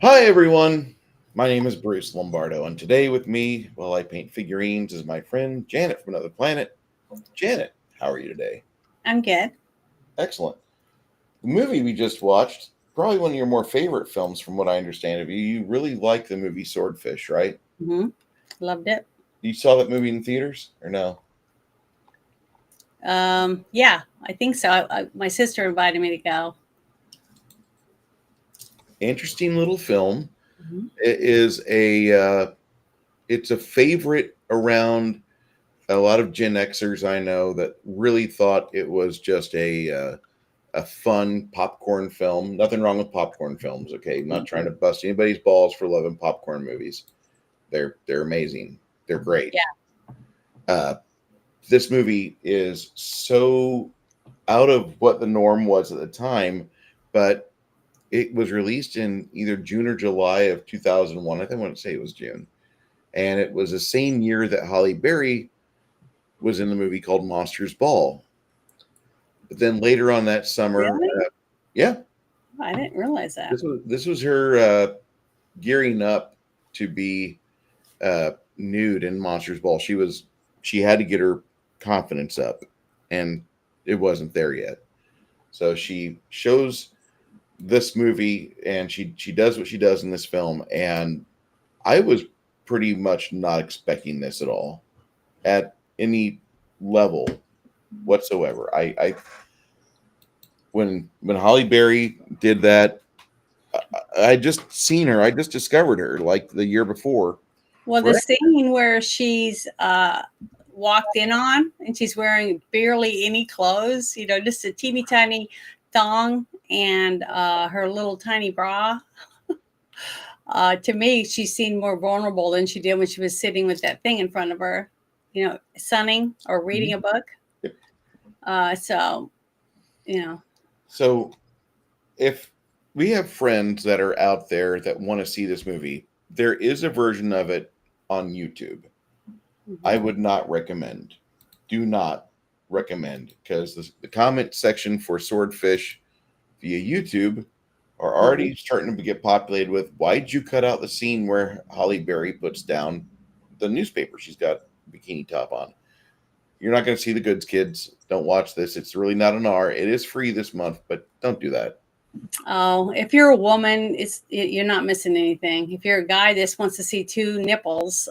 Hi, everyone. My name is Bruce Lombardo, and today with me, while I paint figurines, is my friend Janet from another planet. Janet, how are you today? I'm good. Excellent. The movie we just watched, probably one of your more favorite films, from what I understand of you. You really like the movie Swordfish, right? hmm Loved it. You saw that movie in theaters, or no? Yeah, I think so. My sister invited me to go. Interesting little film. hmm It is it's a favorite around a lot of Gen Xers I know that really thought it was just a fun popcorn film. Nothing wrong with popcorn films, okay? I'm not trying to bust anybody's balls for loving popcorn movies. They're amazing. They're great. Yeah. Uh, this movie is so out of what the norm was at the time, but it was released in either June or July of 2001. I think I want to say it was June. And it was the same year that Halle Berry was in the movie called Monsters Ball. But then later on that summer, Really? yeah, I didn't realize that. this was her gearing up to be nude in Monsters Ball. She had to get her confidence up, and it wasn't there yet. So she shows this movie, and she does what she does in this film. And I was pretty much not expecting this at all, at any level whatsoever. I when Holly Berry did that, I just seen her. I just discovered her like the year before. Well, the For scene where she's walked in on and she's wearing barely any clothes, just a teeny tiny thong and her little tiny bra. To me, she seemed more vulnerable than she did when she was sitting with that thing in front of her, sunning or reading a book. So, you know, So if we have friends that are out there that want to see this movie, there is a version of it on YouTube. I mhm. would not recommend. Do not recommend because the comment section for Swordfish via YouTube are Mhm. already starting to get populated with why'd you cut out the scene where Holly Berry puts down the newspaper she's got bikini top on. You're not going to see the goods, kids. Don't watch this. It's really not an R. It is free this month, but don't do that. Oh, if you're a woman, you're not missing anything. If you're a guy that just wants to see two nipples,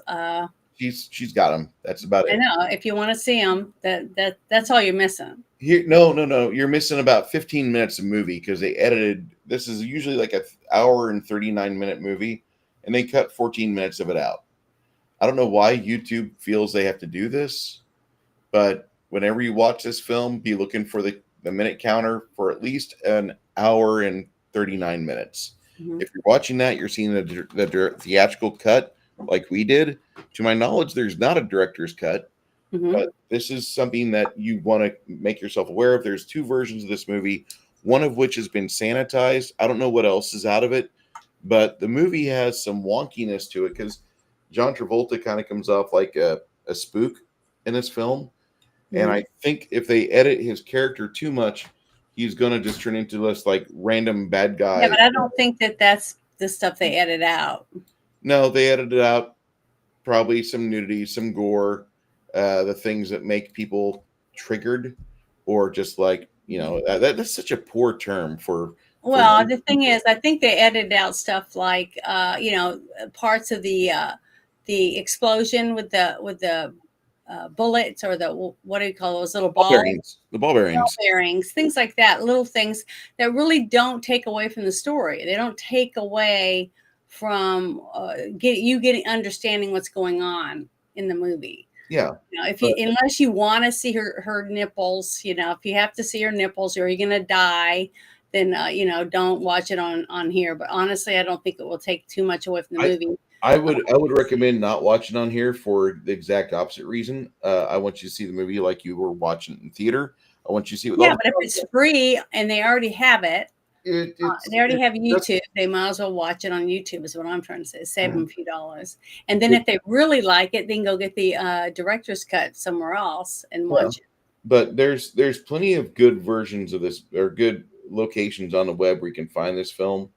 She's got them. That's about I it. know. If you want to see them, that's all you're missing. Here, no, no, no. You're missing about 15 minutes of movie because they edited. This is usually like a hour and 39-minute movie, and they cut 14 minutes of it out. I don't know why YouTube feels they have to do this, but whenever you watch this film, be looking for the minute counter for at least an hour and 39 minutes. hmm If you're watching that, you're seeing the theatrical cut like we did. To my knowledge, there's not a director's cut, hmm but this is something that you want to make yourself aware of. There's two versions of this movie, one of which has been sanitized. I don't know what else is out of it, but the movie has some wonkiness to it because John Travolta kind of comes off like a spook in this film. And hmm I think if they edit his character too much, he's going to just turn into this like random bad Yeah, guy. but I don't think that that's the stuff they edit out. No, they edited out probably some nudity, some gore, the things that make people triggered, or just like that's such a poor term for Well, young the thing people. is, I think they edited out stuff like, parts of the explosion with the bullets or the what do you call those little Ball balls? bearings, the ball Bell bearings. bearings, things like that, little things that really don't take away from the story. They don't take away from getting understanding what's going on in the movie. Yeah, If you but unless you want to see her nipples, if you have to see her nipples or you're gonna die, then don't watch it on here. But honestly, I don't think it will take too much away from the I movie. I would recommend not watching on here for the exact opposite reason. I want you to see the movie like you were watching it in theater. I want you to see it with all Yeah, the but if it's free and they already have it, it's they already it have doesn't. YouTube. They might as well watch it on YouTube. Is what I'm trying to say. Save them a few dollars, and then if they really like it, then go get the director's cut somewhere else and Yeah. watch it. But there's plenty of good versions of this or good locations on the web where you can find this film.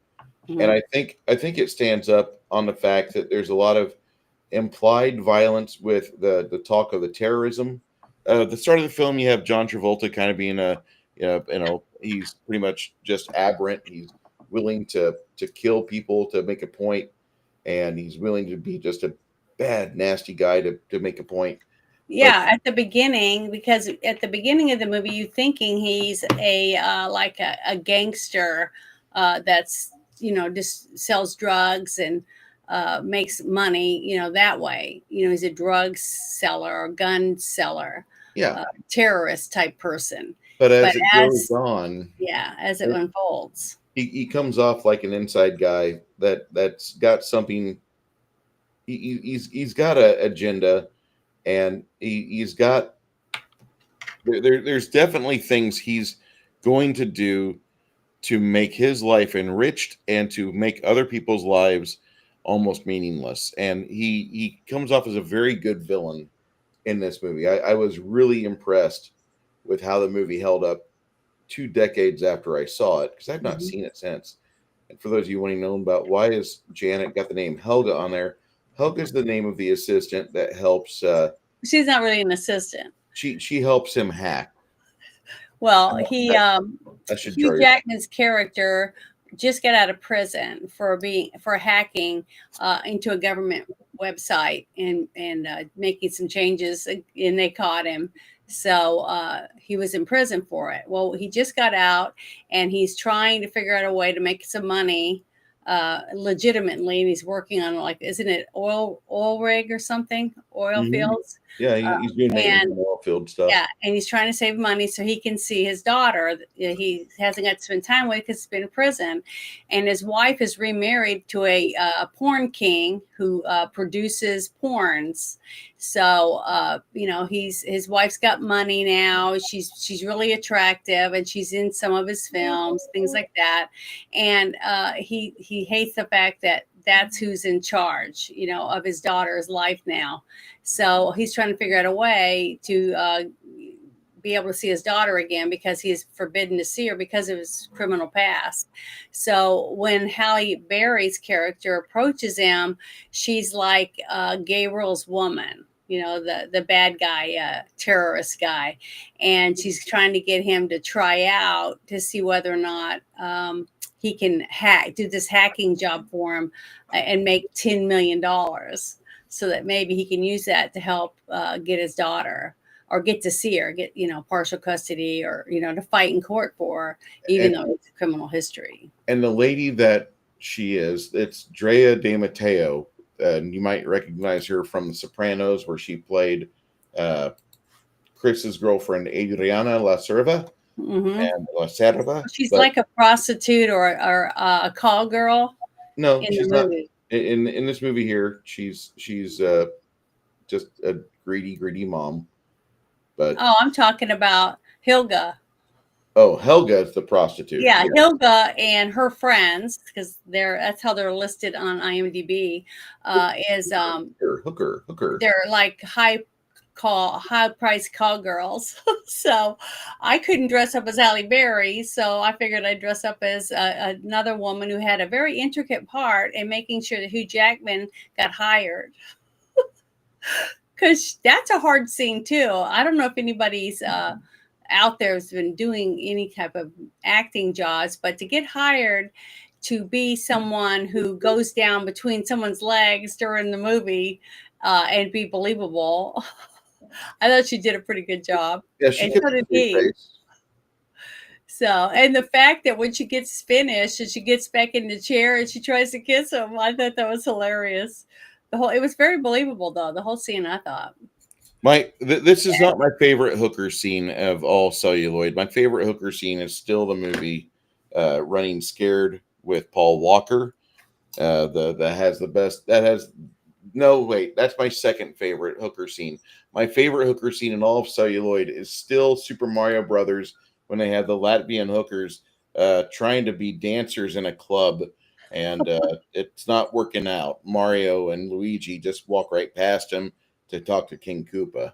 And Mhm. I think it stands up on the fact that there's a lot of implied violence with the talk of the terrorism. The start of the film, you have John Travolta kind of being he's pretty much just aberrant. He's willing to kill people to make a point, and he's willing to be just a bad, nasty guy to make a point. But Yeah, at the beginning, because at the beginning of the movie, you thinking he's a like a gangster that's just sells drugs and makes money, that way. He's a drug seller or gun seller, yeah, terrorist type person. but But as it goes as on, yeah, as it unfolds. he comes off like an inside guy that's got something. He's got an agenda, and he's got there's definitely things he's going to do to make his life enriched and to make other people's lives almost meaningless. And he comes off as a very good villain in this movie. I was really impressed with how the movie held up 2 decades after I saw it, because I've not Mhm. seen it since. And for those of you wanting to know about why is Janet got the name Helga on there, Helga's the name of the assistant that helps. She's not really an assistant. She helps him hack. Well, he I should Hugh try. Jackman's character just got out of prison for hacking into a government website and making some changes, and they caught him. So he was in prison for it. Well, he just got out, and he's trying to figure out a way to make some money legitimately, and he's working on, like, isn't it oil rig or something, oil Mhm. fields, Yeah, uh, he's doing maintenance and on oil field stuff. yeah, and he's trying to save money so he can see his daughter that he hasn't got to spend time with because he's been in prison. And his wife is remarried to a porn king who produces porns. So his wife's got money now. She's really attractive, and she's in some of his films, things like that. And he hates the fact that that's who's in charge, of his daughter's life now. So he's trying to figure out a way to be able to see his daughter again, because he's forbidden to see her because of his criminal past. So when Halle Berry's character approaches him, she's like Gabriel's woman. The bad guy, terrorist guy, and she's trying to get him to try out to see whether or not he can do this hacking job for him and make $10 million, so that maybe he can use that to help get his daughter, or get to see her, get partial custody, or to fight in court for her, even And though it's a criminal history. the lady that she is, it's Drea De Matteo, and you might recognize her from The Sopranos, where she played uh, Chris's girlfriend Adriana La Serva Hmm. and La Serva. She's But like a prostitute or a call girl no, in the she's not. movie. In this movie here, she's just a greedy mom. But Oh, I'm talking about Hilga. oh, Helga is the prostitute. Yeah, Yeah, Hilga and her friends, because that's how they're listed on IMDb. Is hooker. They're like high price call girls. So I couldn't dress up as Halle Berry, so I figured I'd dress up as another woman who had a very intricate part in making sure that Hugh Jackman got hired, because that's a hard scene too. I don't know if anybody's out there has been doing any type of acting jobs, but to get hired to be someone who goes down between someone's legs during the movie and be believable, I thought she did a pretty good job, Yeah, she and kept so a did straight he. face. So, and the fact that when she gets finished and she gets back in the chair and she tries to kiss him, I thought that was hilarious. It was very believable though, the whole scene, I thought. This is not my favorite hooker scene of all Celluloid. My favorite hooker scene is still the movie Running Scared with Paul Walker. That has the best. That has no wait. That's my second favorite hooker scene. My favorite hooker scene in all of Celluloid is still Super Mario Brothers, when they have the Latvian hookers trying to be dancers in a club, and it's not working out. Mario and Luigi just walk right past him to talk to King Koopa.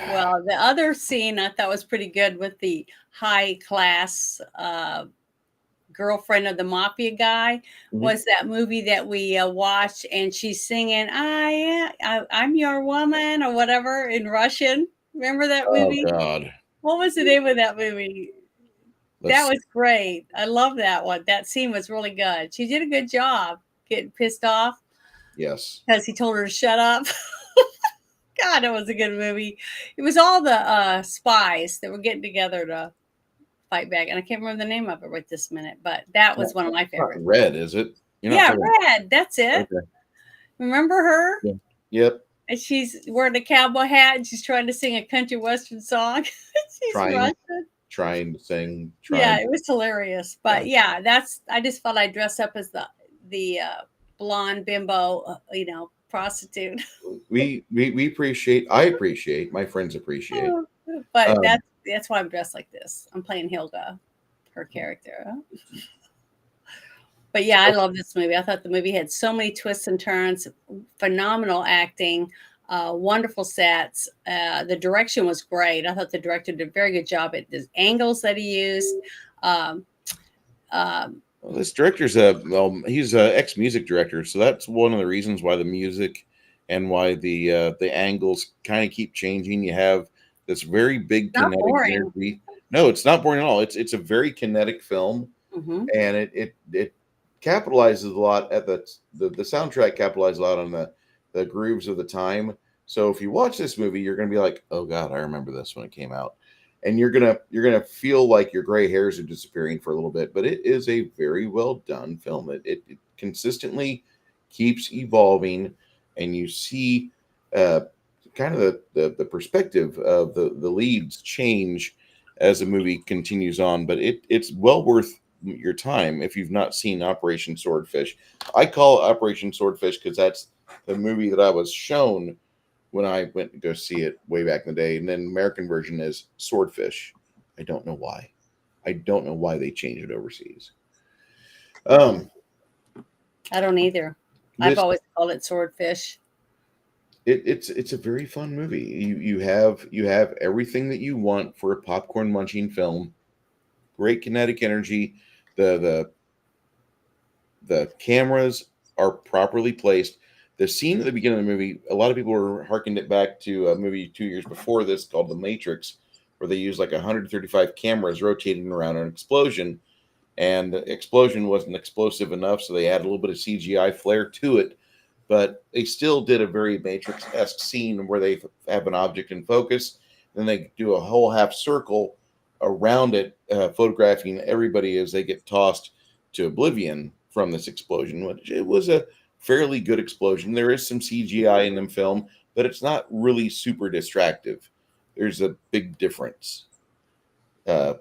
Well, the other scene I thought was pretty good with the high class girlfriend of the mafia guy, Mhm. was that movie that we watched, and she's singing I'm your woman or whatever in Russian. Remember that Oh movie? God. What was the name of that movie? That Let's was great. I love that one. That scene was really good. She did a good job getting pissed off yes. because he told her to shut up. God, it was a good movie. It was all the spies that were getting together to fight back, and I can't remember the name of it right this minute, but that was one of my It's not favorites. Red, is it? You're not Yeah, talking Red. That's it. Okay. Remember her? Yeah. Yep. And she's wearing a cowboy hat and she's trying to sing a country western song. She's Trying Russian. trying to sing, Yeah, trying. it was hilarious. But yeah, that's I just felt I dressed up as the blonde bimbo, prostitute. We appreciate. I appreciate. My friends appreciate. But Um, that's why I'm dressed like this. I'm playing Hilda, her character. But yeah, I love this movie. I thought the movie had so many twists and turns, phenomenal acting, wonderful sets. The direction was great. I thought the director did a very good job at the angles that he used. Um, well, this director's he's a ex music director, so that's one of the reasons why the music and why the angles kind of keep changing. You have this very big not kinetic boring. energy. No, it's not boring at all. It's a very kinetic film, Hmm. and it capitalizes a lot at the soundtrack capitalizes a lot on the grooves of the time. So if you watch this movie, you're gonna be like, oh God, I remember this when it came out. And you're gonna feel like your gray hairs are disappearing for a little bit, but it is a very well done film. It consistently keeps evolving, and you see uh, kind of the perspective of the leads change as the movie continues on. But it's well worth your time if you've not seen Operation Swordfish. I call it Operation Swordfish because that's the movie that I was shown when I went to go see it way back in the day. And then the American version is Swordfish. I don't know why. I don't know why they changed it overseas. Um, I don't either. I've this always called it Swordfish. it's a very fun movie. You have everything that you want for a popcorn munching film. Great kinetic energy. The the cameras are properly placed. The scene at the beginning of the movie, a lot of people were harkened it back to a movie 2 years before this called The Matrix, where they used like 135 cameras rotating around an explosion, and the explosion wasn't explosive enough, so they added a little bit of CGI flair to it. But they still did a very Matrix-esque scene where they have an object in focus, then they do a whole half circle around it, photographing everybody as they get tossed to oblivion from this explosion. Which it was a fairly good explosion. There is some CGI in the film, but it's not really super distractive. There's a big difference. Uh,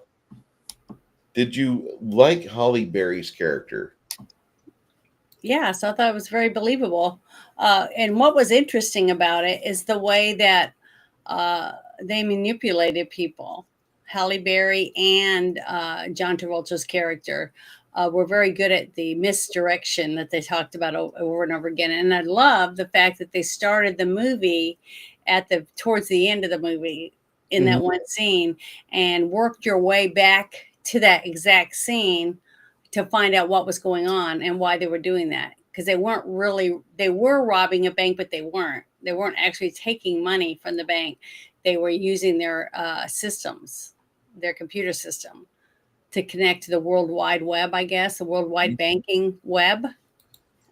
did you like Holly Berry's character? Yeah, so I thought it was very believable. And what was interesting about it is the way that they manipulated people. Halle Berry and John Travolta's character were very good at the misdirection that they talked about over and over again. And I love the fact that they started the movie towards the end of the movie in Mhm. that one scene and worked your way back to that exact scene to find out what was going on and why they were doing that, because they were robbing a bank, but they weren't actually taking money from the bank. They were using their systems, their computer system, to connect to the World Wide Web, I guess, the World Wide Banking Web.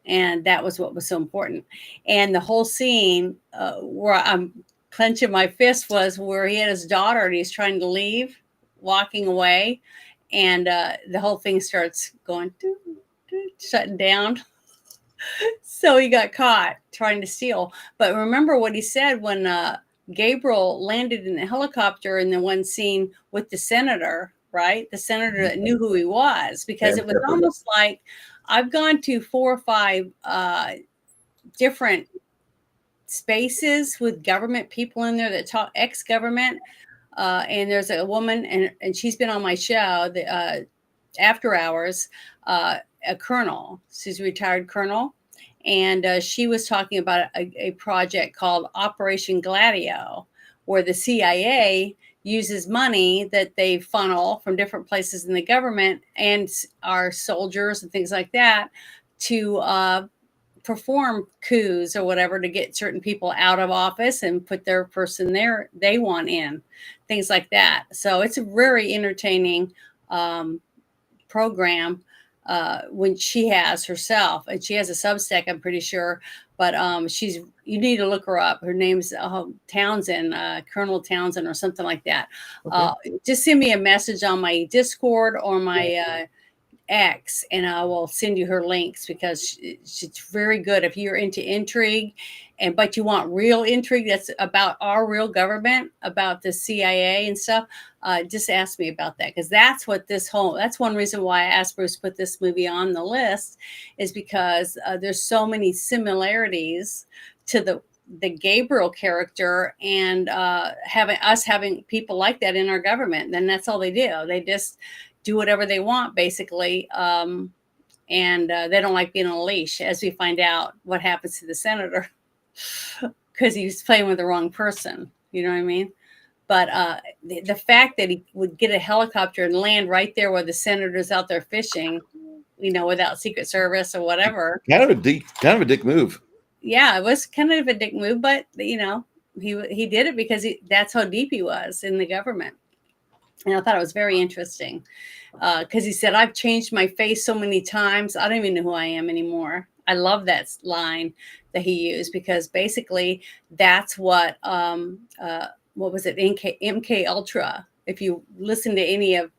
And that was what was so important. And the whole scene where I'm clenching my fist was where he had his daughter and he's trying to leave, walking away, and the whole thing starts going, doo, doo, shutting down. So he got caught trying to steal. But remember what he said when Gabriel landed in the helicopter in the one scene with the senator, right? The senator that knew who he was, because Sam it was Shepard. almost like I've gone to 4 or 5 different spaces with government people in there that talk ex-government. And there's a woman, and she's been on my show, the After Hours, a colonel. She's a retired colonel. And she was talking about a project called Operation Gladio, where the CIA uses money that they funnel from different places in the government and our soldiers and things like that to perform coups or whatever to get certain people out of office and put their person there they want in, things like that. So it's a very entertaining program when she has herself, and she has a Substack, I'm pretty sure. But you need to look her up. Her name's Townsend, Colonel Townsend, or something like that. Okay. Just send me a message on my Discord or my X, and I will send you her links, because she's very good if you're into intrigue, but you want real intrigue that's about our real government, about the CIA and stuff. Just ask me about that, because that's what that's one reason why I asked Bruce to put this movie on the list, is because there's so many similarities to the Gabriel character, and having people like that in our government. Then that's all they do. They just do whatever they want, basically. And they don't like being on a leash, as we find out what happens to the senator, because he was playing with the wrong person. You know what I mean? But the fact that he would get a helicopter and land right there where the senator's out there fishing, without Secret Service or whatever. Kind of a dick move. Yeah, it was kind of a dick move, but he did it because that's how deep he was in the government. And I thought it was very interesting, because he said, "I've changed my face so many times, I don't even know who I am anymore." I love that line that he used, because basically that's what was it, MK Ultra? If you listen to any of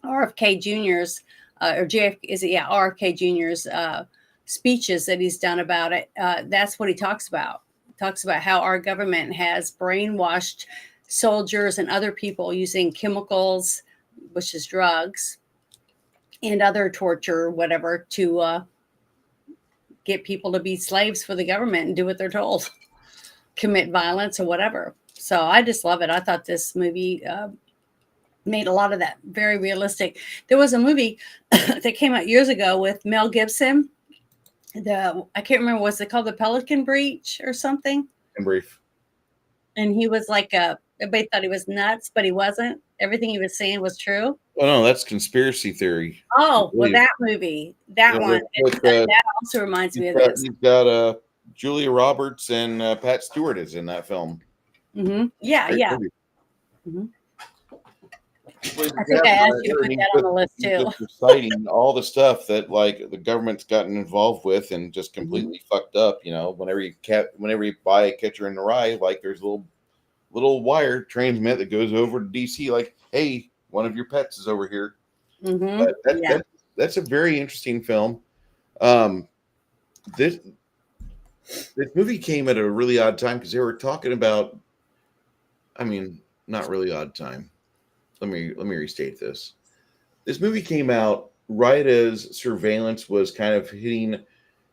RFK Jr.'s or RFK Jr.'s speeches that he's done about it, that's what he talks about. He talks about how our government has brainwashed soldiers and other people using chemicals, which is drugs, and other torture, whatever, to get people to be slaves for the government and do what they're told, commit violence or whatever. So I just love it. I thought this movie made a lot of that very realistic. There was a movie that came out years ago with Mel Gibson. I can't remember, what's it called? The Pelican Breach or something? In brief. And he was like everybody thought he was nuts, but he wasn't. Everything he was saying was true. Oh no, that's conspiracy theory. Oh, well, that movie, that one, that also reminds me of this. He's got Julia Roberts and Pat Stewart is in that film. Mm-hmm. Yeah, yeah. Mm-hmm. I think I asked you to put that on the list too. Reciting all the stuff that the government's gotten involved with and just completely fucked up. Whenever you buy a catcher in the rye, there's a little wire transmit that goes over to DC, hey, one of your pets is over here. Mm-hmm. That's a very interesting film. This movie came at a really odd time, because they were talking about, not really odd time. Let me restate this. This movie came out right as surveillance was kind of hitting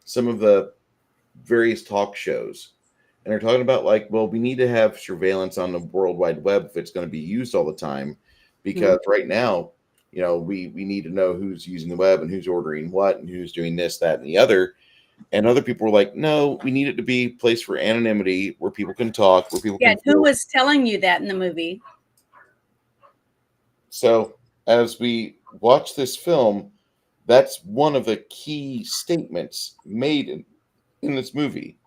some of the various talk shows. And they're talking about we need to have surveillance on the World Wide Web if it's going to be used all the time, because right now, we need to know who's using the web and who's ordering what and who's doing this, that, and the other. And other people were like, no, we need it to be a place for anonymity, where people can talk, where people can. Who was telling you that in the movie? So as we watch this film, that's one of the key statements made in this movie.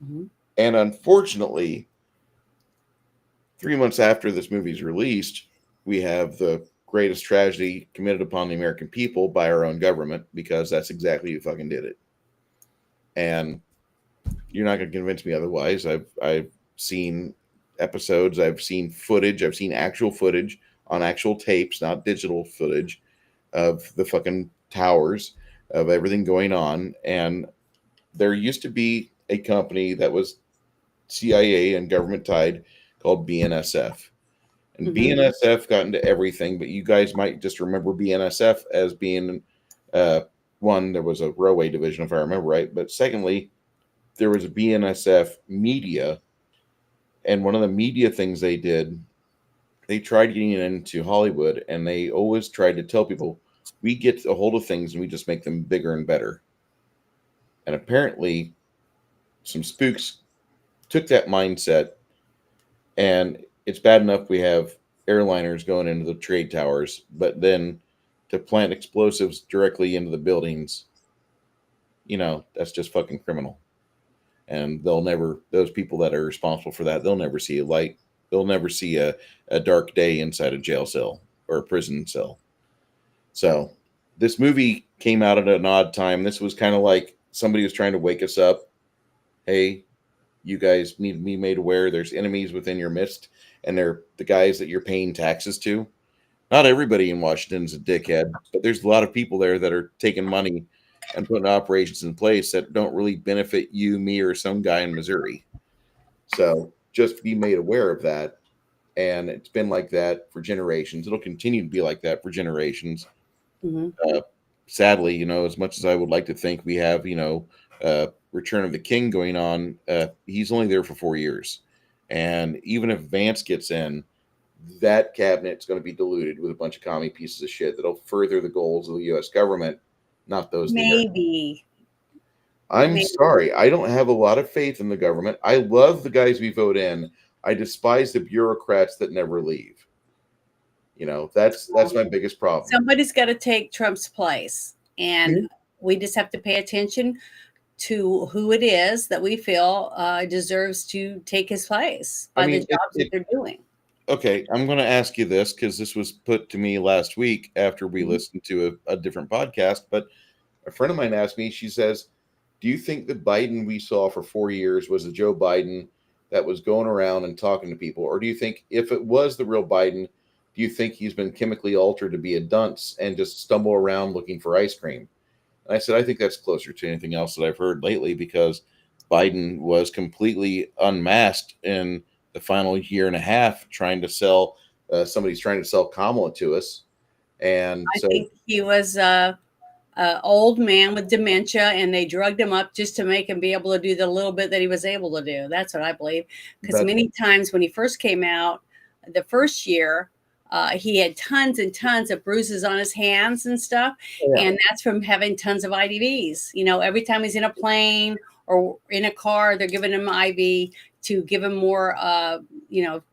Mm-hmm. And unfortunately, 3 months after this movie is released, we have the greatest tragedy committed upon the American people by our own government, because that's exactly who fucking did it. And you're not going to convince me otherwise. I've seen episodes, I've seen footage, I've seen actual footage on actual tapes, not digital footage, of the fucking towers, of everything going on. And there used to be a company that was CIA and government tied called BNSF. And BNSF got into everything, but you guys might just remember BNSF as being one, there was a railway division, if I remember right. But secondly, there was a BNSF media. And one of the media things they did, they tried getting into Hollywood, and they always tried to tell people, we get a hold of things and we just make them bigger and better. And apparently some spooks took that mindset, and it's bad enough we have airliners going into the trade towers, but then to plant explosives directly into the buildings, that's just fucking criminal. And those people that are responsible for that, they'll never see a light. They'll never see a dark day inside a jail cell or a prison cell. So this movie came out at an odd time. This was kind of like somebody was trying to wake us up. Hey, you guys need to be made aware there's enemies within your midst, and they're the guys that you're paying taxes to. Not everybody in Washington's a dickhead, but there's a lot of people there that are taking money and putting operations in place that don't really benefit you, me, or some guy in Missouri. So just be made aware of that. And it's been like that for generations. It'll continue to be like that for generations. Mm-hmm. Sadly, as much as I would like to think we have, Return of the King going on, he's only there for 4 years. And even if Vance gets in, that cabinet's going to be diluted with a bunch of commie pieces of shit that'll further the goals of the U.S. government, not those. Maybe. Sorry. I don't have a lot of faith in the government. I love the guys we vote in. I despise the bureaucrats that never leave. That's my biggest problem. Somebody's got to take Trump's place, and we just have to pay attention to who it is that we feel deserves to take his place by the jobs that they're doing. Okay, I'm going to ask you this because this was put to me last week after we listened to a different podcast. But a friend of mine asked me, she says, do you think the Biden we saw for 4 years was the Joe Biden that was going around and talking to people? Or do you think if it was the real Biden, do you think he's been chemically altered to be a dunce and just stumble around looking for ice cream? And I said, I think that's closer to anything else that I've heard lately, because Biden was completely unmasked in the final year and a half trying to sell, somebody's trying to sell Kamala to us. And I think he was an old man with dementia, and they drugged him up just to make him be able to do the little bit that he was able to do. That's what I believe. Because many times when he first came out, the first year, he had tons and tons of bruises on his hands and stuff. Yeah. And that's from having tons of IVs. Every time he's in a plane or in a car, they're giving him IV to give him more,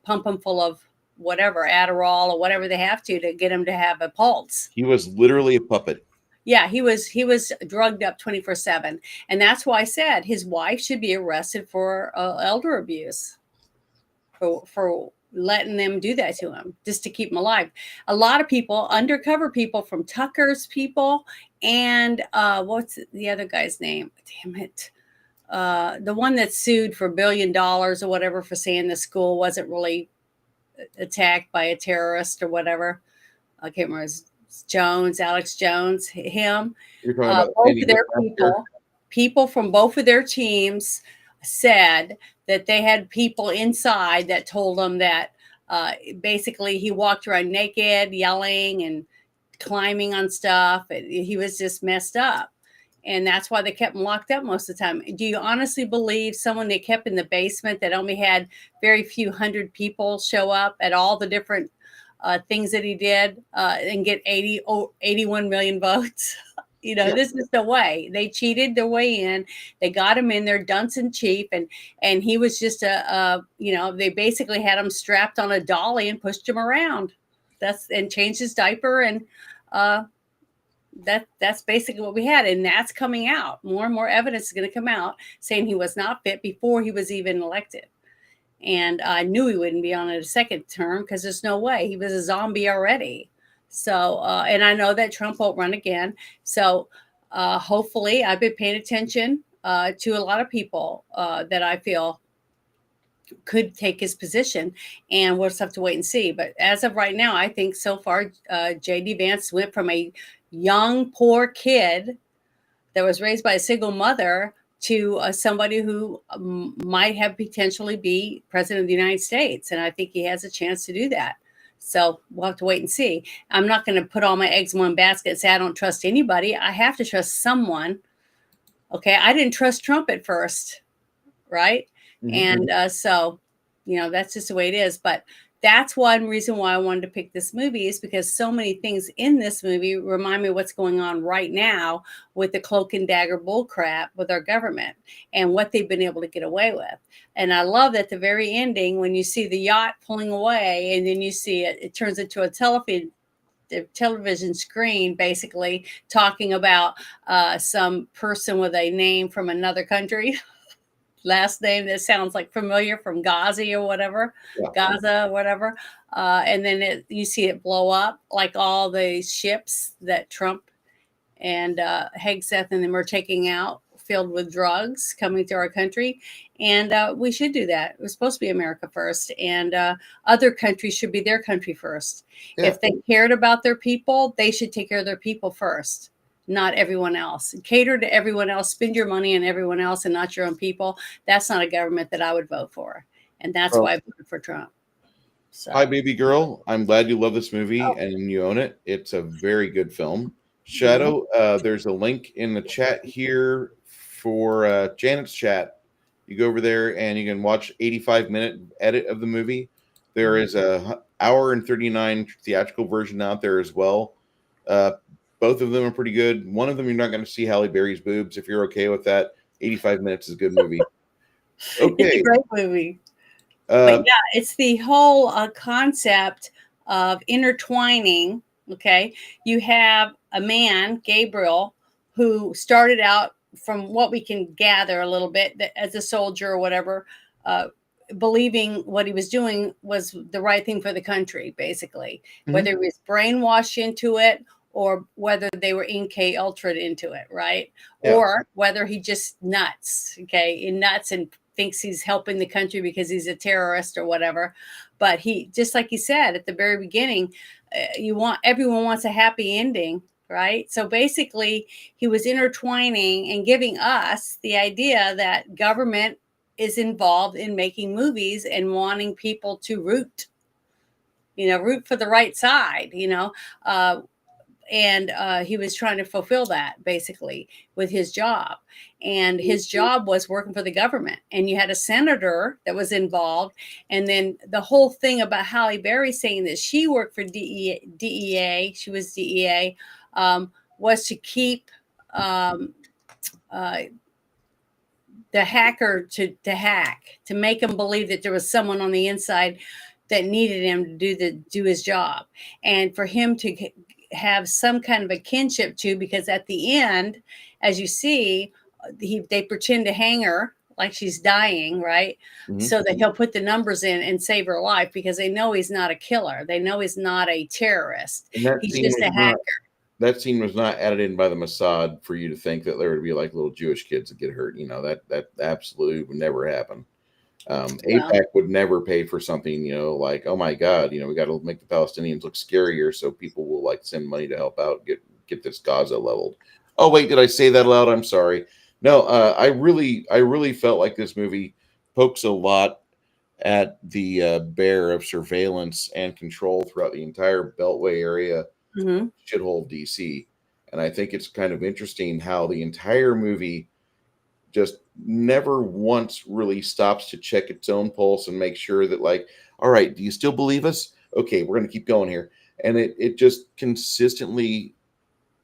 pump him full of whatever, Adderall or whatever they have to get him to have a pulse. He was literally a puppet. Yeah, he was drugged up 24/7. And that's why I said his wife should be arrested for elder abuse for letting them do that to him just to keep him alive. A lot of people, undercover people from Tucker's people, and what's the other guy's name? Damn it. The one that sued for $1 billion or whatever for saying the school wasn't really attacked by a terrorist or whatever. I can't remember. Alex Jones, him. You're talking about both of their people from both of their teams said that they had people inside that told them that basically he walked around naked, yelling and climbing on stuff. He was just messed up. And that's why they kept him locked up most of the time. Do you honestly believe someone they kept in the basement that only had very few hundred people show up at all the different things that he did and get 81 million votes? This is the way. They cheated their way in. They got him in there, dunce in chief, and he was just they basically had him strapped on a dolly and pushed him around. And changed his diaper, and that's basically what we had. And that's coming out. More and more evidence is going to come out saying he was not fit before he was even elected. And I knew he wouldn't be on a second term because there's no way. He was a zombie already. So, and I know that Trump won't run again. So hopefully I've been paying attention to a lot of people that I feel could take his position, and we'll just have to wait and see. But as of right now, I think so far, J.D. Vance went from a young, poor kid that was raised by a single mother to somebody who might have potentially be president of the United States. And I think he has a chance to do that. So we'll have to wait and see. I'm not going to put all my eggs in one basket and say I don't trust anybody. I have to trust someone. Okay. I didn't trust Trump at first. Right. Mm-hmm. And so, that's just the way it is. But that's one reason why I wanted to pick this movie, is because so many things in this movie remind me of what's going on right now with the cloak and dagger bullcrap with our government and what they've been able to get away with. And I love at the very ending when you see the yacht pulling away and then you see it turns into a television screen, basically talking about some person with a name from another country. Last name that sounds like familiar, from Gazi or whatever, Yeah. Gaza, whatever. And then you see it blow up, like all the ships that Trump and Hegseth and them are taking out, filled with drugs coming to our country. And we should do that. We're supposed to be America first, and other countries should be their country first. Yeah. If they cared about their people, they should take care of their people first, not everyone else. Cater to everyone else, spend your money on everyone else and not your own people. That's not a government that I would vote for. And that's why I voted for Trump. So. Hi, baby girl. I'm glad you love this movie and you own it. It's a very good film. Shadow, there's a link in the chat here for Janet's chat. You go over there and you can watch 85-minute edit of the movie. There is a hour and 39 theatrical version out there as well. Both of them are pretty good. One of them, you're not going to see Halle Berry's boobs. If you're okay with that, 85 minutes is a good movie. Okay. It's a great movie. But yeah, it's the whole concept of intertwining. Okay. You have a man, Gabriel, who started out, from what we can gather a little bit, that as a soldier or whatever, believing what he was doing was the right thing for the country, basically, whether he was brainwashed into it or whether they were MK Ultra into it, right? Yeah. Or whether he just nuts, and thinks he's helping the country because he's a terrorist or whatever. But he, just like he said at the very beginning, everyone wants a happy ending, right? So basically, he was intertwining and giving us the idea that government is involved in making movies and wanting people to root for the right side, and he was trying to fulfill that basically with his job. And his job was working for the government. And you had a senator that was involved. And then the whole thing about Halle Berry saying that she worked for DEA, she was DEA, was to keep the hacker to hack, to make him believe that there was someone on the inside that needed him to do his job, and for him to have some kind of a kinship to, because at the end, as you see, they pretend to hang her like she's dying, right? Mm-hmm. So that he'll put the numbers in and save her life, because they know he's not a killer. They know he's not a terrorist. He's just a hacker. That scene was not added in by the Mossad for you to think that there would be like little Jewish kids that get hurt. That absolutely would never happen. AIPAC would never pay for something, like, oh my God, we got to make the Palestinians look scarier so people will like send money to help out, get this Gaza leveled. Oh wait, did I say that aloud? I'm sorry. No, I really felt like this movie pokes a lot at the bear of surveillance and control throughout the entire Beltway area, shithole of DC. And I think it's kind of interesting how the entire movie just never once really stops to check its own pulse and make sure that, like, all right, do you still believe us? Okay, we're going to keep going here. And it just consistently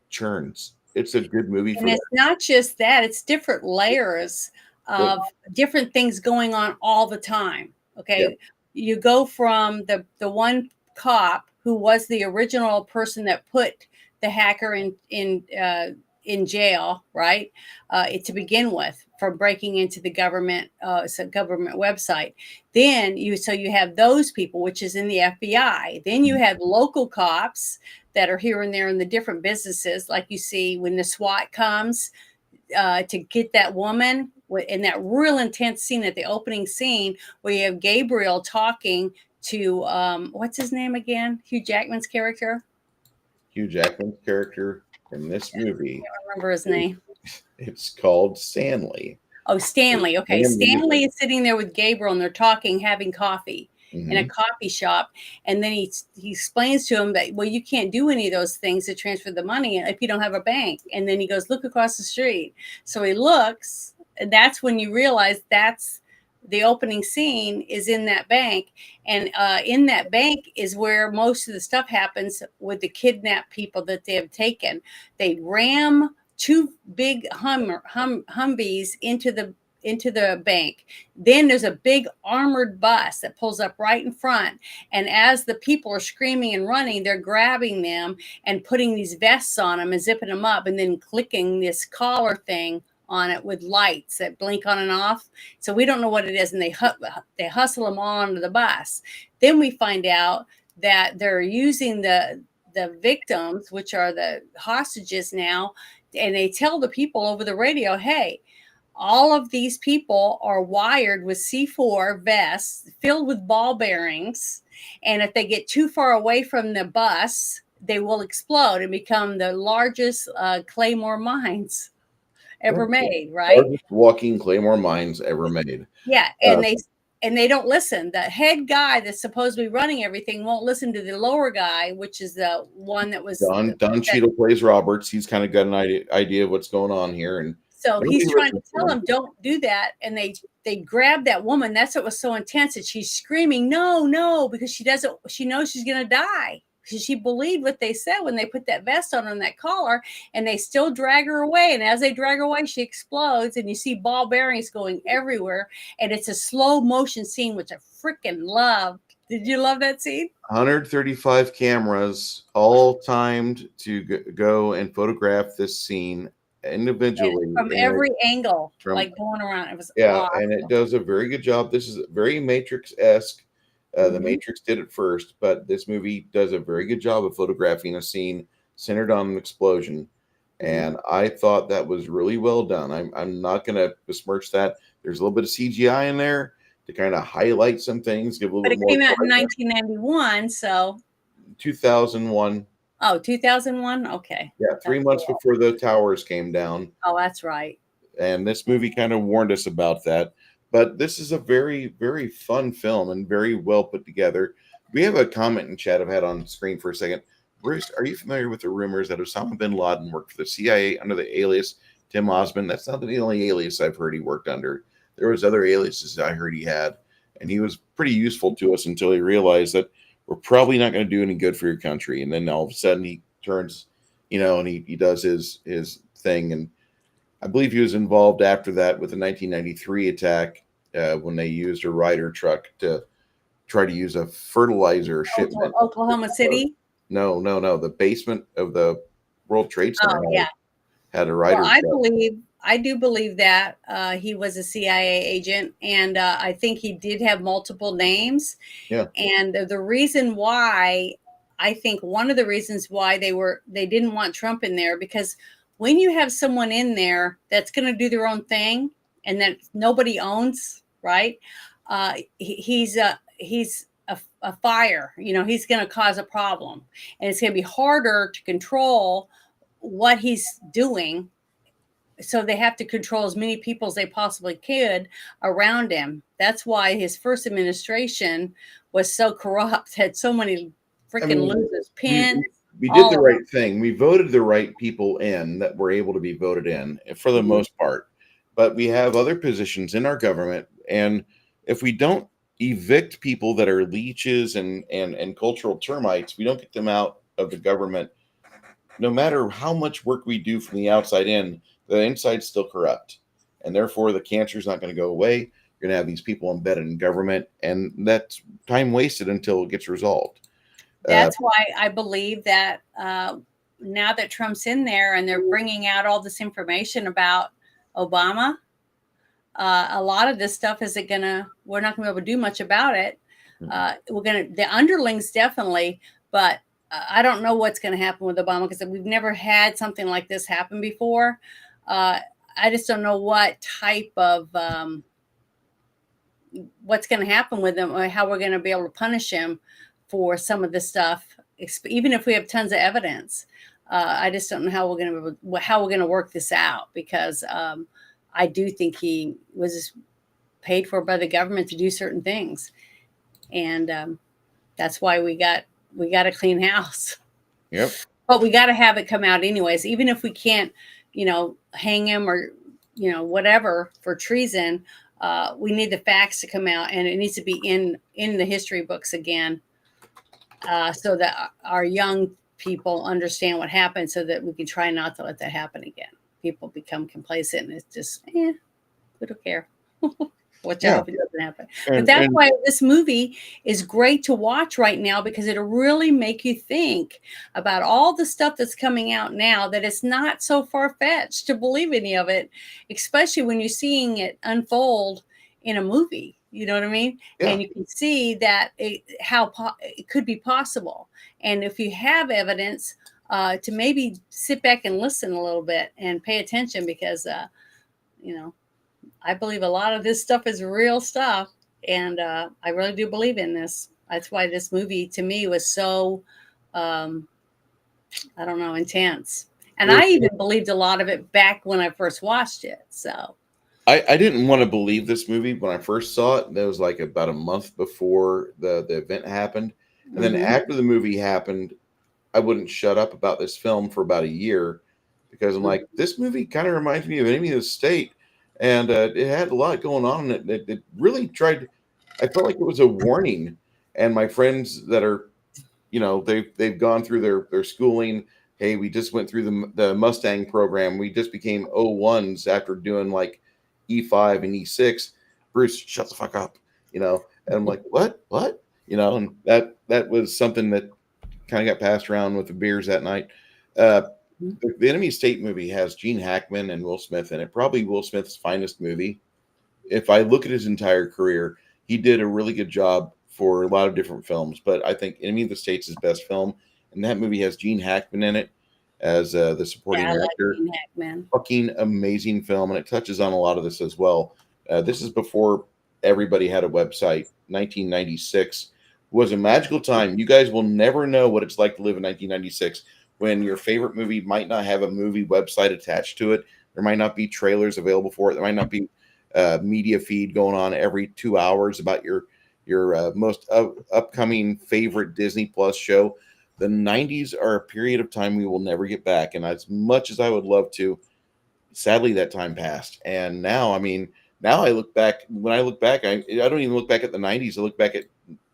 churns. It's a good movie. And it's not just that, it's different layers of different things going on all the time. Okay. Yep. You go from the one cop who was the original person that put the hacker in jail, right? To begin with, for breaking into the government website. Then you have those people, which is in the FBI. Then you have local cops that are here and there in the different businesses, like you see when the SWAT comes to get that woman in that real intense scene at the opening scene, where you have Gabriel talking to what's his name again? Hugh Jackman's character. Hugh Jackman's character in this movie. I can't remember his name. It's called Stanley. Oh, Stanley. Okay. Stanley is sitting there with Gabriel and they're talking, having coffee in a coffee shop. And then he explains to him that, well, you can't do any of those things to transfer the money if you don't have a bank. And then he goes, look across the street. So he looks, and that's when you realize that's the opening scene is in that bank, and in that bank is where most of the stuff happens with the kidnapped people that they have taken. They ram two big Humvees into the bank. Then there's a big armored bus that pulls up right in front. And as the people are screaming and running, they're grabbing them and putting these vests on them and zipping them up and then clicking this collar thing on it with lights that blink on and off. So we don't know what it is. And they hustle them onto the bus. Then we find out that they're using the victims, which are the hostages now. And they tell the people over the radio, hey, all of these people are wired with C4 vests filled with ball bearings. And if they get too far away from the bus, they will explode and become the largest Claymore mines ever made, right? Largest walking Claymore mines ever made. Yeah. And they don't listen. The head guy that's supposed to be running everything won't listen to the lower guy, which is the one that was Don Cheadle plays Roberts. He's kind of got an idea of what's going on here. And so he's trying to tell them, don't do that. And they grab that woman. That's what was so intense that she's screaming, no, because she knows she's going to die. She believed what they said when they put that vest on her and that collar, and they still drag her away. And as they drag her away, she explodes, and you see ball bearings going everywhere. And it's a slow motion scene, which I freaking love. Did you love that scene? 135 cameras, all timed to go and photograph this scene individually from every angle, like going around. It was awesome. And it does a very good job. This is very Matrix-esque. The Matrix did it first, but this movie does a very good job of photographing a scene centered on an explosion. And I thought that was really well done. I'm not going to besmirch that. There's a little bit of CGI in there to kind of highlight some things. Give a little but bit more. It came out in 1991, so 2001. Oh, 2001. Okay. Yeah, 3 months before the towers came down. Oh, that's right. And this movie kind of warned us about that. But this is a very, very fun film and very well put together. We have a comment in chat I've had on screen for a second. Bruce, are you familiar with the rumors that Osama bin Laden worked for the CIA under the alias Tim Osman? That's not the only alias I've heard he worked under. There was other aliases I heard he had, and he was pretty useful to us until he realized that we're probably not going to do any good for your country. And then all of a sudden he turns, and he does his thing. And I believe he was involved after that with the 1993 attack when they used a Ryder truck to try to use a fertilizer shipment. Oklahoma City? No. The basement of the World Trade Center had a Ryder truck. I do believe that he was a CIA agent, and I think he did have multiple names. Yeah. And the reason why, I think one of the reasons why they didn't want Trump in there, because when you have someone in there that's going to do their own thing and that nobody owns, right? He's a fire. He's going to cause a problem, and it's going to be harder to control what he's doing. So they have to control as many people as they possibly could around him. That's why his first administration was so corrupt, had so many freaking losers pinned. We did the right thing. We voted the right people in that were able to be voted in for the most part. But we have other positions in our government. And if we don't evict people that are leeches and cultural termites, we don't get them out of the government. No matter how much work we do from the outside in, the inside's still corrupt. And therefore, the cancer is not going to go away. You're going to have these people embedded in government. And that's time wasted until it gets resolved. That's why I believe that now that Trump's in there and they're bringing out all this information about Obama, a lot of this stuff we're not going to be able to do much about it. The underlings definitely, but I don't know what's going to happen with Obama because we've never had something like this happen before. I just don't know what type of what's going to happen with him or how we're going to be able to punish him for some of this stuff, even if we have tons of evidence. I just don't know how we're going to work this out, because I do think he was paid for by the government to do certain things, and that's why we got a clean house. Yep. But we got to have it come out anyways, even if we can't, hang him or whatever for treason. we need the facts to come out, and it needs to be in the history books again, so that our young people understand what happened, so that we can try not to let that happen again. People become complacent, and it's just, we don't care. Watch out if it doesn't happen. But that's why this movie is great to watch right now, because it'll really make you think about all the stuff that's coming out now, that it's not so far-fetched to believe any of it, especially when you're seeing it unfold in a movie. You know what I mean? Yeah. And you can see that it could be possible. And if you have evidence, to maybe sit back and listen a little bit and pay attention, because, I believe a lot of this stuff is real stuff, and I really do believe in this. That's why this movie, to me, was so, intense. And I even believed a lot of it back when I first watched it. So I didn't want to believe this movie when I first saw it. That was like about a month before the event happened. And then after the movie happened, I wouldn't shut up about this film for about a year, because I'm like, this movie kind of reminds me of Enemy of the State. And it had a lot going on. And it really tried. I felt like it was a warning. And my friends that are, they've gone through their schooling. Hey, we just went through the Mustang program. We just became O1s after doing like E5 and E6. Bruce, shut the fuck up. And I'm like, what? And that was something that kind of got passed around with the beers that night. The Enemy State movie has Gene Hackman and Will Smith in it. Probably Will Smith's finest movie. If I look at his entire career, he did a really good job for a lot of different films. But I think Enemy of the State's his best film. And that movie has Gene Hackman in it as the supporting actor. like Gene Hackman. Fucking amazing film. And it touches on a lot of this as well. This is before everybody had a website. 1996 was a magical time. You guys will never know what it's like to live in 1996, when your favorite movie might not have a movie website attached to it. There might not be trailers available for it. There might not be media feed going on every 2 hours about your most upcoming favorite Disney Plus show. The 90s are a period of time we will never get back. And as much as I would love to, sadly, that time passed. And now, now I look back. When I look back, I don't even look back at the 90s. I look back at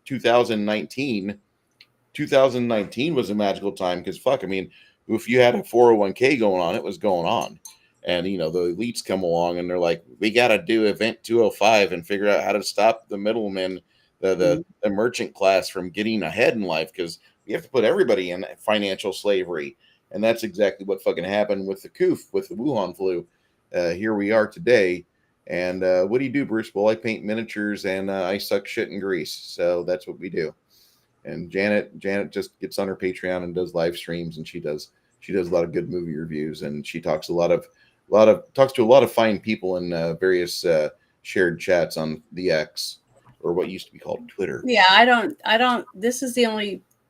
2019. 2019 was a magical time, because if you had a 401k going on, it was going on. And the elites come along and they're like, we got to do event 205 and figure out how to stop the middlemen, the merchant class, from getting ahead in life, because we have to put everybody in financial slavery. And that's exactly what fucking happened with the COOF, with the Wuhan flu. Here we are today. And what do you do, Bruce? Well, I paint miniatures and I suck shit in grease. So that's what we do. And Janet just gets on her Patreon and does live streams, and she does a lot of good movie reviews, and she talks to a lot of fine people in various shared chats on the X, or what used to be called Twitter. Yeah, I don't.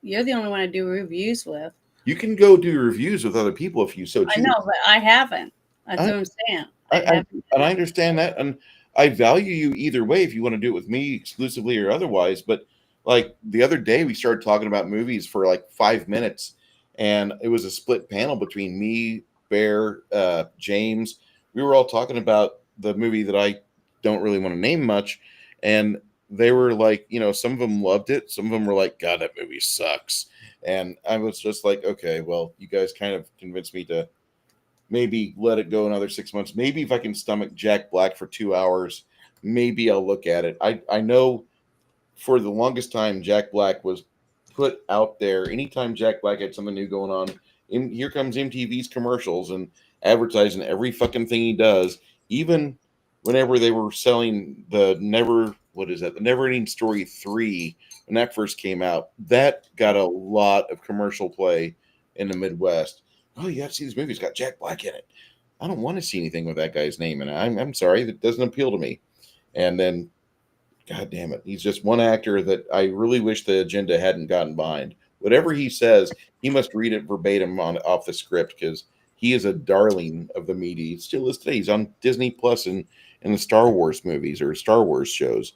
You're the only one I do reviews with. You can go do reviews with other people if you so choose. I know, but I haven't. That's what I'm saying. I understand that, and I value you either way if you want to do it with me exclusively or otherwise. But like the other day, we started talking about movies for like 5 minutes, and it was a split panel between me, Bear, James. We were all talking about the movie that I don't really want to name much, and they were like, some of them loved it, some of them were like, God, that movie sucks. And I was just like, okay, well, you guys kind of convinced me to maybe let it go another 6 months. Maybe if I can stomach Jack Black for 2 hours, maybe I'll look at it. I know for the longest time, Jack Black was put out there. Anytime Jack Black had something new going on, here comes MTV's commercials and advertising every fucking thing he does. Even whenever they were selling the Never Ending Story 3, when that first came out, that got a lot of commercial play in the Midwest. Oh, you have to see this movie. It's got Jack Black in it. I don't want to see anything with that guy's name in it. I'm sorry, that doesn't appeal to me. And then, God damn it, he's just one actor that I really wish the agenda hadn't gotten behind. Whatever he says, he must read it verbatim off the script, because he is a darling of the media. He still is today. He's on Disney Plus and in the Star Wars movies or Star Wars shows.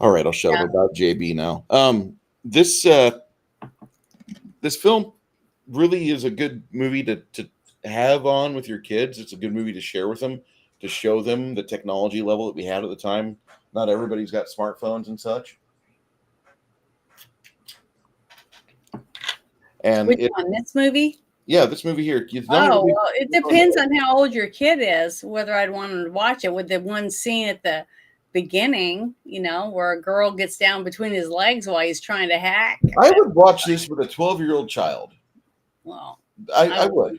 All right, I'll shut up about JB now. This film really is a good movie to have on with your kids. It's a good movie to share with them, to show them the technology level that we had at the time. Not everybody's got smartphones and such. And Which one? This movie? Yeah, this movie here. Oh, well, it depends on how old your kid is, whether I'd want them to watch it. With the one scene at the beginning, where a girl gets down between his legs while he's trying to hack. I would watch this with a 12-year-old child. Well, I would.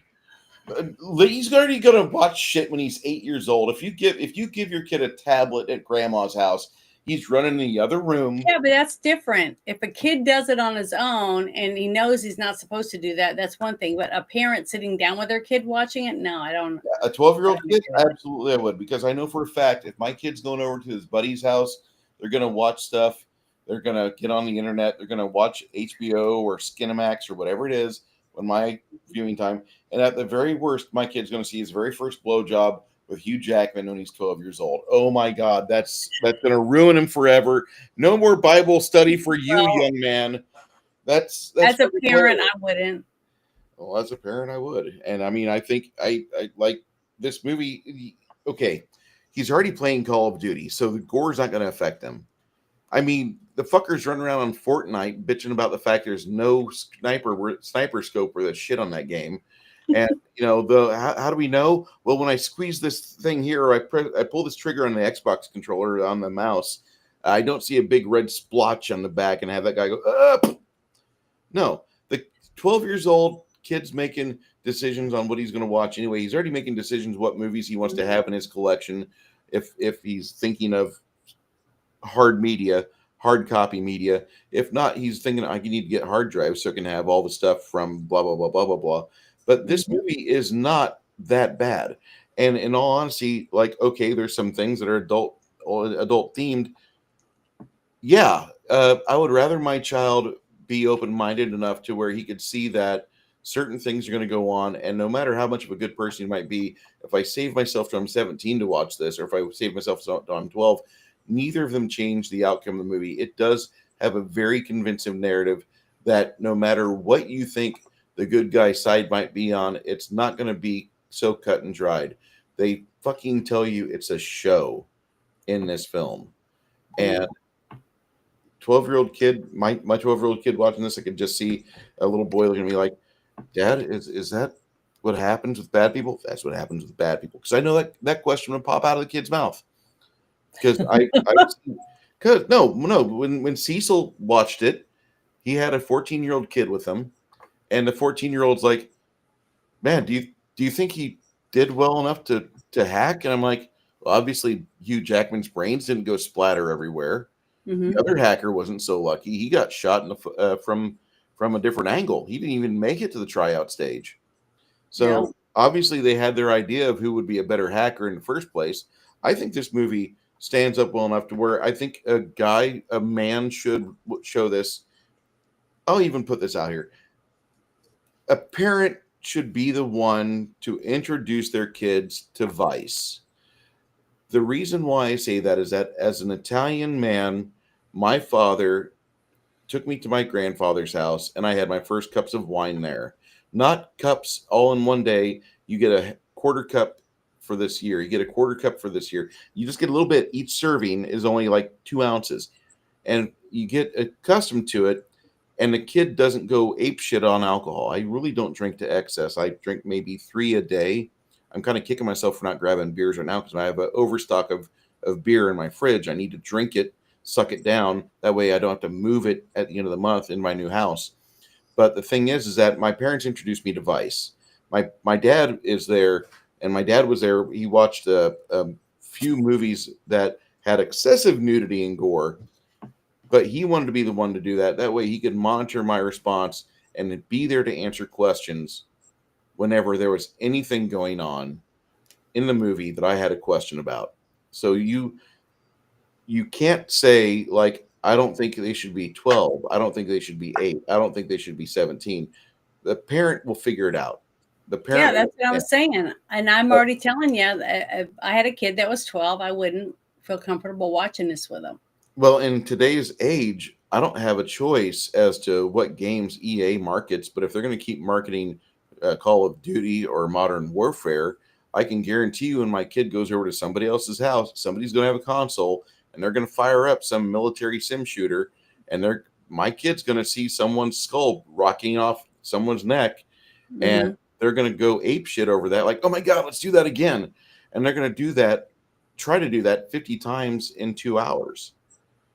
He's already going to watch shit when he's 8 years old. If you give your kid a tablet at grandma's house, he's running in the other room. Yeah, but that's different. If a kid does it on his own and he knows he's not supposed to do that, that's one thing. But a parent sitting down with their kid watching it, no, I don't. A 12-year-old kid, absolutely I would, because I know for a fact if my kid's going over to his buddy's house, they're going to watch stuff. They're going to get on the internet. They're going to watch HBO or Skinamax or whatever it is when my viewing time. And at the very worst, my kid's going to see his very first blowjob with Hugh Jackman when he's 12 years old. Oh my God, that's going to ruin him forever. No more Bible study for you, young man. That's as a parent, I wouldn't. Well, as a parent, I would. And I mean, I think I like this movie. Okay, he's already playing Call of Duty, so the gore's not going to affect him. I mean, the fuckers running around on Fortnite bitching about the fact there's no sniper scope or the shit on that game. And how do we know? Well, when I squeeze this thing here, or I pull this trigger on the Xbox controller on the mouse, I don't see a big red splotch on the back and have that guy go up. No, the 12 years old kid's making decisions on what he's going to watch anyway. He's already making decisions what movies he wants to have in his collection. If he's thinking of hard copy media. If not, he's thinking I need to get hard drives so I can have all the stuff from blah blah blah blah blah blah. But this movie is not that bad. And in all honesty, like, okay, there's some things that are adult themed. Yeah, I would rather my child be open-minded enough to where he could see that certain things are going to go on. And no matter how much of a good person he might be, if I save myself till I'm 17 to watch this, or if I save myself till I'm 12, neither of them change the outcome of the movie. It does have a very convincing narrative that no matter what you think the good guy side might be on, it's not going to be so cut and dried. They fucking tell you it's a show in this film. And 12-year-old kid, my 12-year-old kid watching this, I could just see a little boy looking at me like, Dad, is that what happens with bad people? That's what happens with bad people. Because I know that question would pop out of the kid's mouth. Because when Cecil watched it, he had a 14-year-old kid with him. And the 14-year-old's like, man, do you think he did well enough to hack? And I'm like, well, obviously Hugh Jackman's brains didn't go splatter everywhere. Mm-hmm. The other hacker wasn't so lucky. He got shot from a different angle. He didn't even make it to the tryout stage. So obviously they had their idea of who would be a better hacker in the first place. I think this movie stands up well enough to where I think a man should show this. I'll even put this out here. A parent should be the one to introduce their kids to Vice. The reason why I say that is that as an Italian man, my father took me to my grandfather's house and I had my first cups of wine there. Not cups all in one day. You get a quarter cup for this year. You get a quarter cup for this year. You just get a little bit. Each serving is only like 2 ounces. And you get accustomed to it. And the kid doesn't go ape shit on alcohol. I really don't drink to excess. I drink maybe 3 a day. I'm kind of kicking myself for not grabbing beers right now because I have an overstock of beer in my fridge. I need to drink it, suck it down. That way I don't have to move it at the end of the month in my new house. But the thing is that my parents introduced me to Vice. My dad is there, and my dad was there. He watched a few movies that had excessive nudity and gore. But he wanted to be the one to do that. That way he could monitor my response and be there to answer questions whenever there was anything going on in the movie that I had a question about. So you can't say, like, I don't think they should be 12. I don't think they should be 8. I don't think they should be 17. The parent will figure it out. The parent. Yeah, that's what I was saying. And I'm already telling you, if I had a kid that was 12, I wouldn't feel comfortable watching this with them. Well, in today's age, I don't have a choice as to what games EA markets, but if they're going to keep marketing Call of Duty or Modern Warfare, I can guarantee you when my kid goes over to somebody else's house, somebody's going to have a console and they're going to fire up some military sim shooter, and my kid's going to see someone's skull rocking off someone's neck, and Mhm. they're going to go ape shit over that. Like, oh my God, let's do that again. And they're going to try to do that 50 times in 2 hours.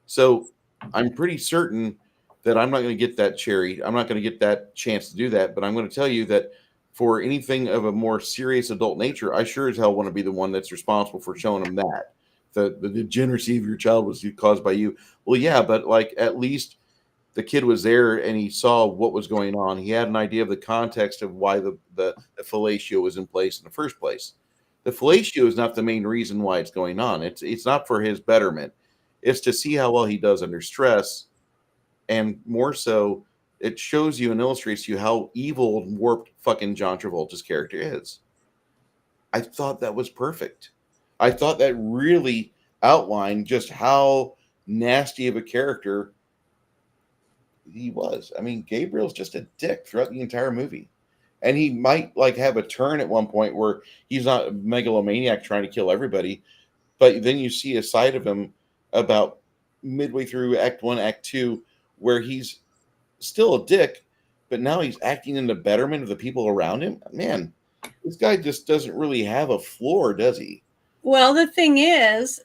So I'm pretty certain that I'm not going to get that cherry. I'm not going to get that chance to do that. But I'm going to tell you that for anything of a more serious adult nature, I sure as hell want to be the one that's responsible for showing them that the degeneracy of your child was caused by you. Well, yeah, but like at least the kid was there and he saw what was going on. He had an idea of the context of why the fellatio was in place in the first place. The fellatio is not the main reason why it's going on. It's not for his betterment. It's to see how well he does under stress, and more so, it shows you and illustrates to you how evil and warped fucking John Travolta's character is. I thought that was perfect. I thought that really outlined just how nasty of a character he was. I mean, Gabriel's just a dick throughout the entire movie. And he might like have a turn at one point where he's not a megalomaniac trying to kill everybody, but then you see a side of him about midway through Act 1, Act 2, where he's still a dick, but now he's acting in the betterment of the people around him. Man, this guy just doesn't really have a floor, does he? Well, the thing is,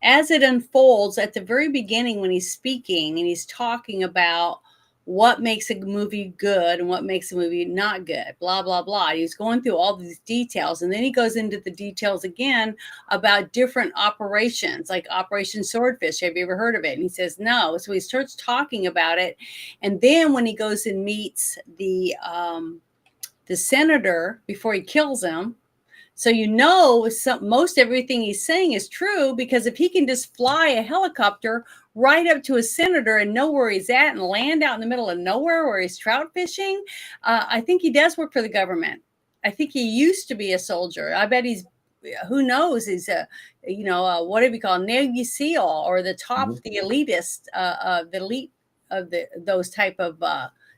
as it unfolds at the very beginning when he's speaking and he's talking about what makes a movie good and what makes a movie not good, blah, blah, blah. He's going through all these details. And then he goes into the details again about different operations, like Operation Swordfish. Have you ever heard of it? And he says, no. So he starts talking about it. And then when he goes and meets the senator before he kills him, so most everything he's saying is true, because if he can just fly a helicopter right up to a senator and know where he's at and land out in the middle of nowhere where he's trout fishing, I think he does work for the government. I think he used to be a soldier. I bet who knows, he's what do we call Navy SEAL, or the top, the elitist, the elite of those type of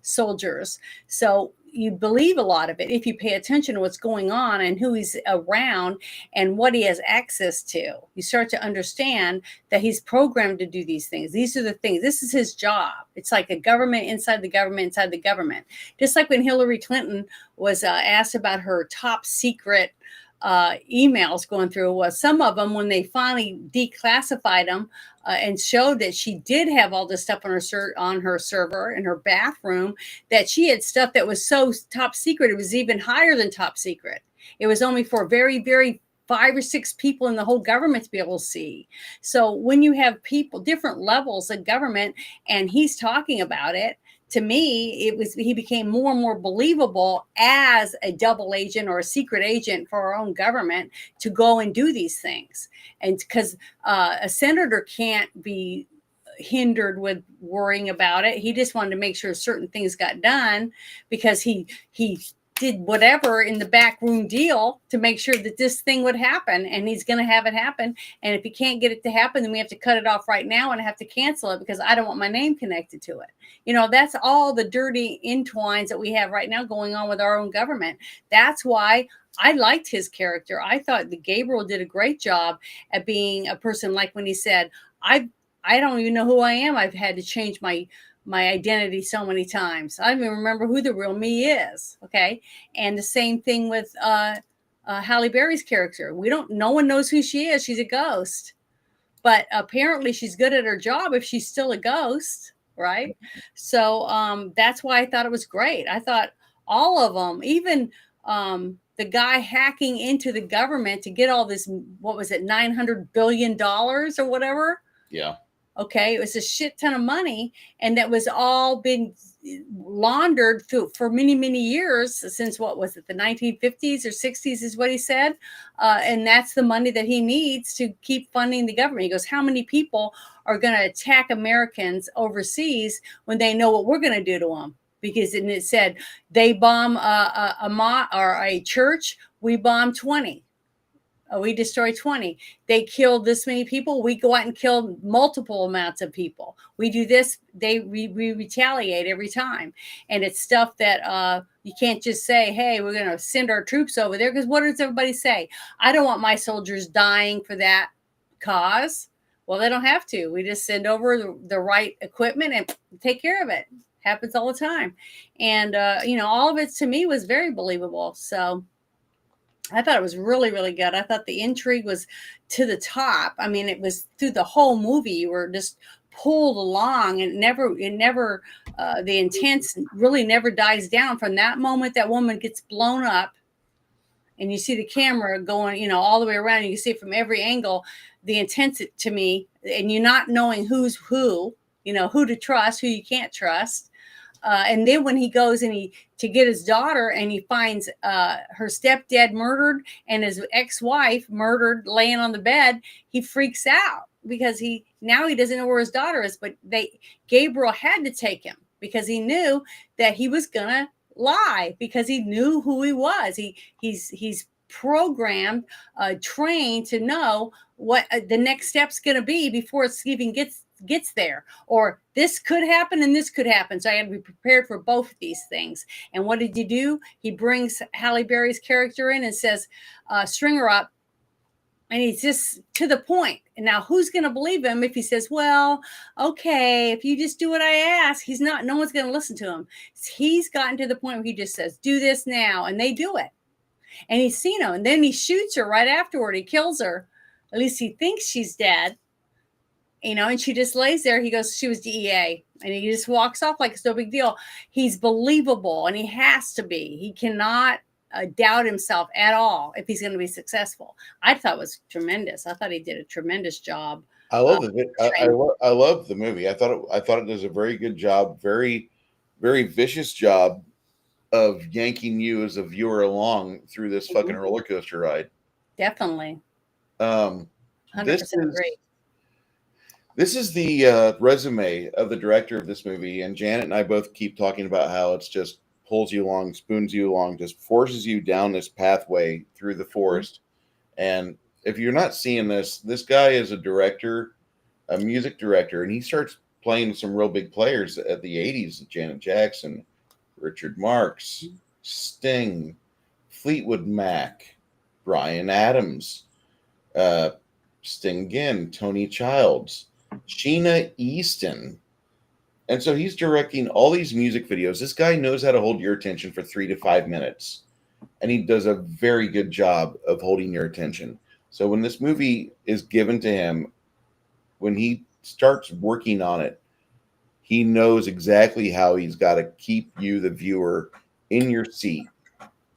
soldiers. So you believe a lot of it if you pay attention to what's going on and who he's around and what he has access to. You start to understand that he's programmed to do these things. These are the things. This is his job. It's like a government inside the government inside the government. Just like when Hillary Clinton was asked about her top secret emails going through, was some of them, when they finally declassified them and showed that she did have all this stuff on her server in her bathroom, that she had stuff that was so top secret it was even higher than top secret. It was only for very, very 5 or 6 people in the whole government to be able to see. So when you have people, different levels of government, and he's talking about it, to me, he became more and more believable as a double agent or a secret agent for our own government to go and do these things. And because a senator can't be hindered with worrying about it. He just wanted to make sure certain things got done, because he did whatever in the backroom deal to make sure that this thing would happen, and he's going to have it happen. And if he can't get it to happen, then we have to cut it off right now and I have to cancel it because I don't want my name connected to it. That's all the dirty entwines that we have right now going on with our own government. That's why I liked his character. I thought that Gabriel did a great job at being a person, like when he said, I don't even know who I am. I've had to change my identity so many times. I don't even remember who the real me is. Okay. And the same thing with Halle Berry's character. No one knows who she is. She's a ghost, but apparently she's good at her job if she's still a ghost. Right. So that's why I thought it was great. I thought all of them, even the guy hacking into the government to get all this, what was it, $900 billion or whatever? Yeah. Okay, it was a shit ton of money, and that was all been laundered for many, many years, since, what was it, the 1950s or 60s is what he said. And that's the money that he needs to keep funding the government. He goes, how many people are going to attack Americans overseas when they know what we're going to do to them? Because it said they bomb a church, we bomb 20. We destroy 20. They killed this many people. We go out and kill multiple amounts of people. We do this. We retaliate every time. And it's stuff that You can't just say, hey, we're going to send our troops over there, because what does everybody say? I don't want my soldiers dying for that cause. Well, they don't have to. We just send over the right equipment and take care of it. Happens all the time. And, all of it to me was very believable. So I thought it was really, really good. I thought the intrigue was to the top. I mean, it was through the whole movie. You were just pulled along, and the intense really never dies down. From that moment that woman gets blown up, and you see the camera going, all the way around, and you see it from every angle, the intensity to me, and you're not knowing who's who, who to trust, who you can't trust. And then when he goes to get his daughter, and he finds her stepdad murdered and his ex-wife murdered laying on the bed, he freaks out because he doesn't know where his daughter is. But Gabriel had to take him because he knew that he was gonna lie, because he knew who he was. He's programmed, trained to know what the next step's going to be before it even gets there, or this could happen and this could happen. So I had to be prepared for both of these things. And what did you do? He brings Halle Berry's character in and says, string her up. And he's just to the point. And now who's going to believe him if he says, well, okay, if you just do what I ask? No one's going to listen to him. He's gotten to the point where he just says, do this now. And they do it. And he's seen him. And then he shoots her right afterward. He kills her. At least he thinks she's dead. And she just lays there. He goes, she was DEA. And he just walks off like it's no big deal. He's believable, and he has to be. He cannot doubt himself at all if he's going to be successful. I thought it was tremendous. I thought he did a tremendous job. I love I love the movie. I thought it does a very good job, very, very vicious job of yanking you as a viewer along through this fucking roller coaster ride. Definitely. 100% agree. This is the resume of the director of this movie, and Janet and I both keep talking about how it's just pulls you along, spoons you along, just forces you down this pathway through the forest. And if you're not seeing this guy is a director, a music director, and he starts playing some real big players at the 80s, Janet Jackson, Richard Marx, Sting, Fleetwood Mac, Bryan Adams, Sting again, Tony Childs, Sheena Easton. And so he's directing all these music videos. This guy knows how to hold your attention for 3 to 5 minutes. And he does a very good job of holding your attention. So when this movie is given to him, when he starts working on it, he knows exactly how he's got to keep you, the viewer, in your seat,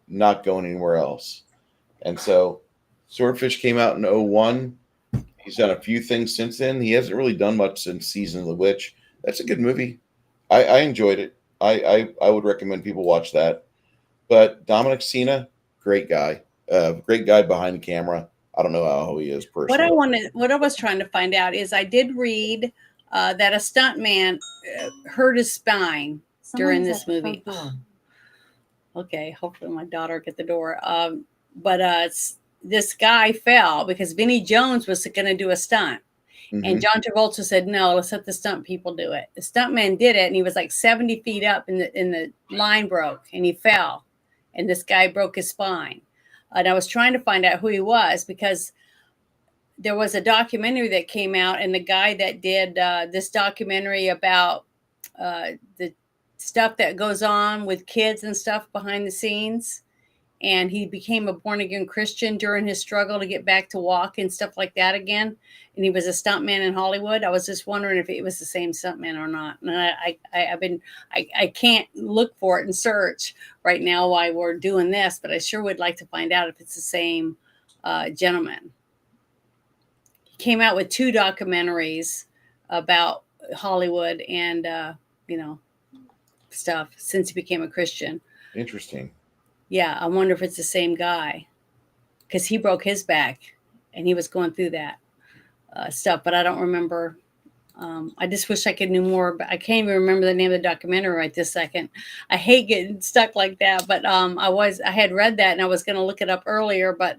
not going anywhere else. And so Swordfish came out in 2001. He's done a few things since then. He hasn't really done much since Season of the Witch. That's a good movie. I enjoyed it. I would recommend people watch that. But Dominic Sena, great guy. Great guy behind the camera. I don't know how he is personally. What I was trying to find out is I did read that a stuntman hurt his spine during this movie. Okay, hopefully my daughter get the door. But this guy fell because Vinnie Jones was going to do a stunt. And John Travolta said, no, let's let the stunt people do it. The stuntman did it, and he was like 70 feet up, and the line broke, and he fell. And this guy broke his spine. And I was trying to find out who he was, because there was a documentary that came out, and the guy that did this documentary about the stuff that goes on with kids and stuff behind the scenes. And he became a born-again Christian during his struggle to get back to walk and stuff like that again. And he was a stuntman in Hollywood. I was just wondering if it was the same stuntman or not. And I can't look for it and search right now while we're doing this, but I sure would like to find out if it's the same gentleman. He came out with 2 documentaries about Hollywood and, stuff since he became a Christian. Interesting. Yeah, I wonder if it's the same guy, because he broke his back and he was going through that stuff, but I don't remember. I just wish I could know more, but I can't even remember the name of the documentary right this second. I hate getting stuck like that, but I had read that and I was going to look it up earlier, but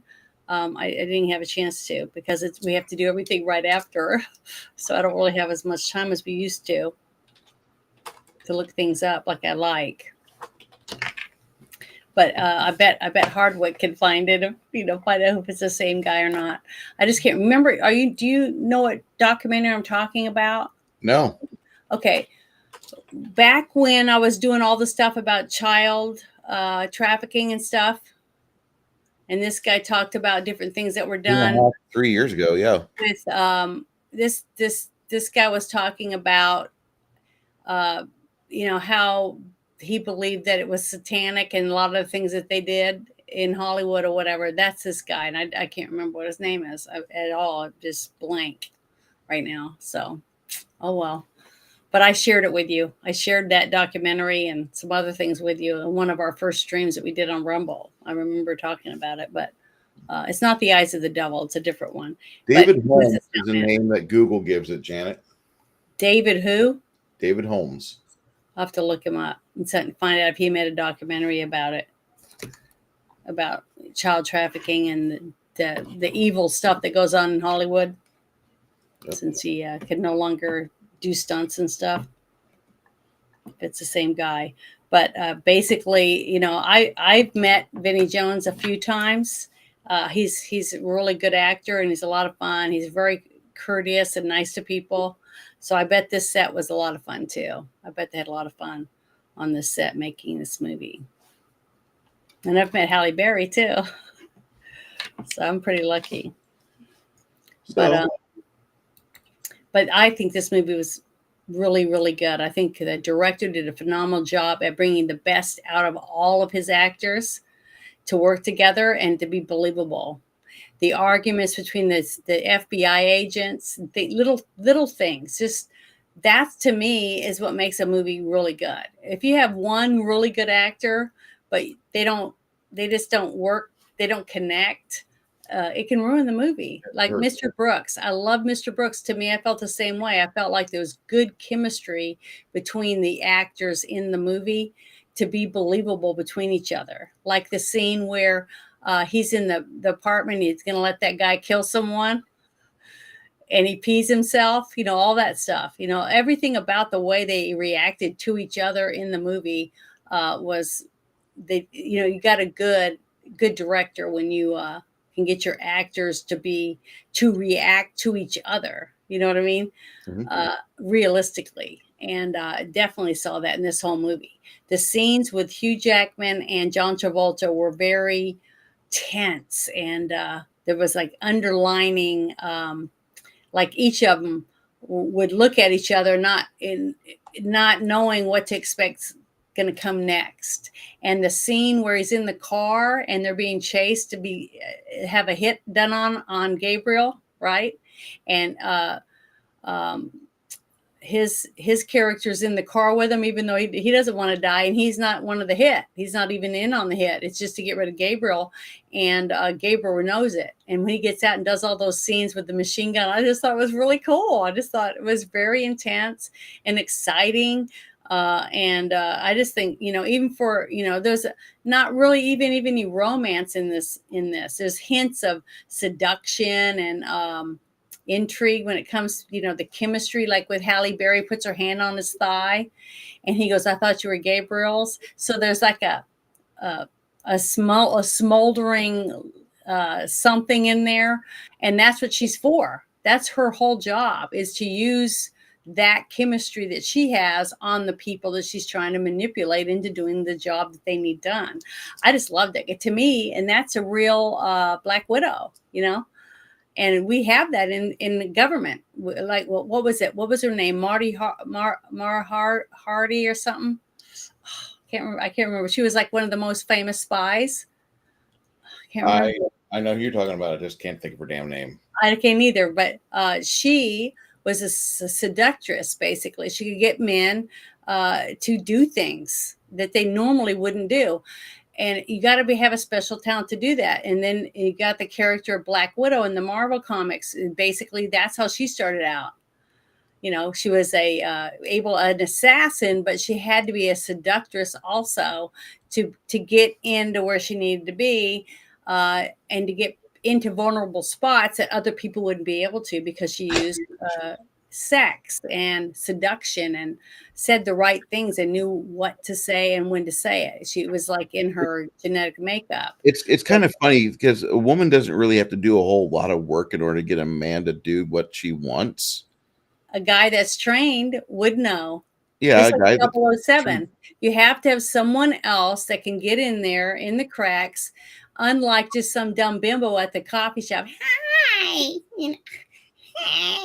I didn't have a chance to, because we have to do everything right after, so I don't really have as much time as we used to look things up like I like. But I bet Hardwick can find it, find out if it's the same guy or not. I just can't remember. Do you know what documentary I'm talking about? No. Okay. Back when I was doing all the stuff about child trafficking and stuff, and this guy talked about different things that were done. 3 years ago, yeah. With this guy was talking about how he believed that it was satanic and a lot of the things that they did in Hollywood or whatever. That's this guy, and I can't remember what his name is at all. I'm just blank right now. So, oh well. But I shared it with you. I shared that documentary and some other things with you in one of our first streams that we did on Rumble. I remember talking about it, but it's not The Eyes of the Devil. It's a different one. David Holmes is the name that Google gives it, Janet. David who? David Holmes. I'll have to look him up and find out if he made a documentary about it, about child trafficking and the evil stuff that goes on in Hollywood. Yep. Since he could no longer do stunts and stuff. It's the same guy. But basically, I've met Vinnie Jones a few times. He's a really good actor and he's a lot of fun. He's very courteous and nice to people. So I bet this set was a lot of fun too. I bet they had a lot of fun on this set making this movie. And I've met Halle Berry too. So I'm pretty lucky. But I think this movie was really, really good. I think the director did a phenomenal job at bringing the best out of all of his actors to work together and to be believable. The arguments between the FBI agents, the little things, just that to me is what makes a movie really good. If you have one really good actor, but they just don't work, they don't connect, it can ruin the movie. Like Mr. Brooks. I love Mr. Brooks. To me, I felt the same way. I felt like there was good chemistry between the actors in the movie to be believable between each other. Like the scene where he's in the apartment, he's going to let that guy kill someone and he pees himself, all that stuff. Everything about the way they reacted to each other in the movie was, you got a good director when you can get your actors to react to each other. You know what I mean? Mm-hmm. Realistically. And definitely saw that in this whole movie. The scenes with Hugh Jackman and John Travolta were very tense. And there was like underlining, like each of them would look at each other, not knowing what to expect going to come next. And the scene where he's in the car and they're being chased to have a hit done on Gabriel, right? And his character's in the car with him, even though he doesn't want to die, and he's not one of the hit. He's not even in on the hit. It's just to get rid of Gabriel, and Gabriel knows it. And when he gets out and does all those scenes with the machine gun, I just thought it was really cool. I just thought it was very intense and exciting. I just think, even for, there's not really even any romance in this. There's hints of seduction and intrigue when it comes, the chemistry, like with Halle Berry puts her hand on his thigh and he goes, "I thought you were Gabriel's." So there's like a smoldering something in there, and that's what she's for. That's her whole job, is to use that chemistry that she has on the people that she's trying to manipulate into doing the job that they need done. I just loved it. To me, and that's a real Black Widow, and we have that in the government. Like, what was it? What was her name? Mara Hardy or something? I can't remember. She was like one of the most famous spies. I know who you're talking about. I just can't think of her damn name. I can't either, but she was a seductress, basically. She could get men to do things that they normally wouldn't do. And you got to have a special talent to do that. And then you got the character of Black Widow in the Marvel comics. And basically, that's how she started out. She was an assassin, but she had to be a seductress also to get into where she needed to be and to get into vulnerable spots that other people wouldn't be able to, because she used sex and seduction and said the right things and knew what to say and when to say it. She was like in her genetic makeup. It's kind of funny because a woman doesn't really have to do a whole lot of work in order to get a man to do what she wants. A guy that's trained would know. Yeah, Just a like guy 007. You have to have someone else that can get in there in the cracks, unlike just some dumb bimbo at the coffee shop. Hi, hey,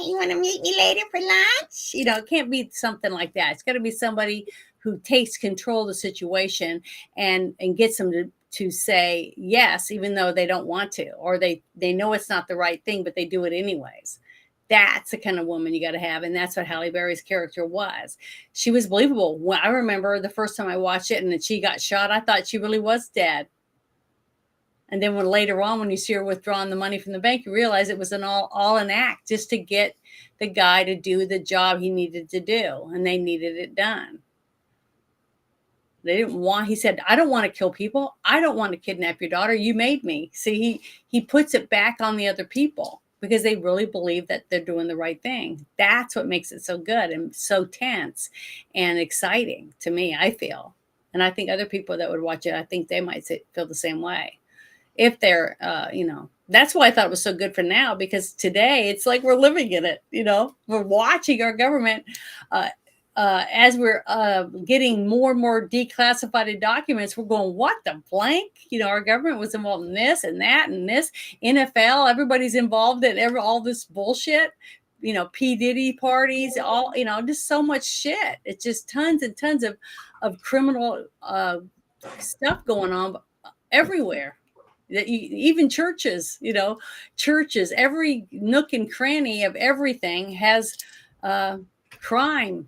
you want to meet me later for lunch? It can't be something like that. It's got to be somebody who takes control of the situation and gets them to say yes, even though they don't want to, or they know it's not the right thing, but they do it anyways. That's the kind of woman you got to have. And that's what Halle Berry's character was. She was believable. When I remember the first time I watched it and then she got shot, I thought she really was dead. And then when later on, when you see her withdrawing the money from the bank, you realize it was all an act just to get the guy to do the job he needed to do. And they needed it done. He said, I don't want to kill people. I don't want to kidnap your daughter. You made me. See, he puts it back on the other people because they really believe that they're doing the right thing. That's what makes it so good and so tense and exciting to me, I feel. And I think other people that would watch it, I think they might feel the same way. If they're, that's why I thought it was so good for now, because today it's like we're living in it. We're watching our government as we're getting more and more declassified documents. We're going, what the blank? Our government was involved in this and that and this. NFL, everybody's involved in all this bullshit. P. Diddy parties, all, just so much shit. It's just tons and tons of criminal stuff going on everywhere. Even churches, churches, every nook and cranny of everything has crime,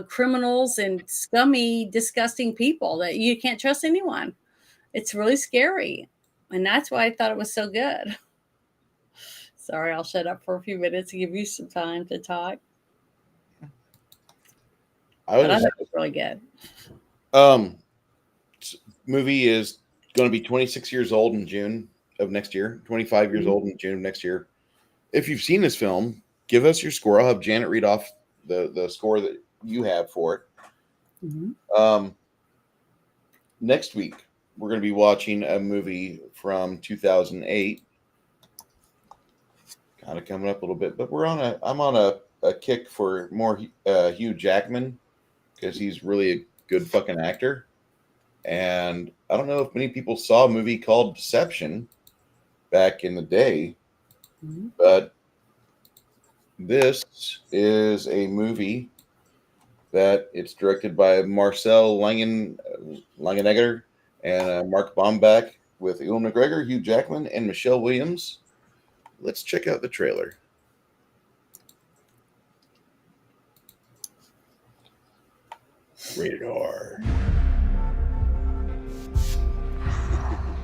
criminals and scummy, disgusting people that you can't trust anyone. It's really scary. And that's why I thought it was so good. Sorry, I'll shut up for a few minutes to give you some time to talk. I thought it was really good. Movie is going to be 26 years old in June of next year, 25 years old in June of next year. If you've seen this film, give us your score. I'll have Janet read off the score that you have for it. Mm-hmm. Next week, we're going to be watching a movie from 2008. Kind of coming up a little bit, but I'm on a kick for more Hugh Jackman because he's really a good fucking actor. And I don't know if many people saw a movie called Deception back in the day, but this is a movie that it's directed by Marcel Langenegger and Mark Baumbach with Ewan McGregor, Hugh Jackman, and Michelle Williams. Let's check out the trailer. Rated R.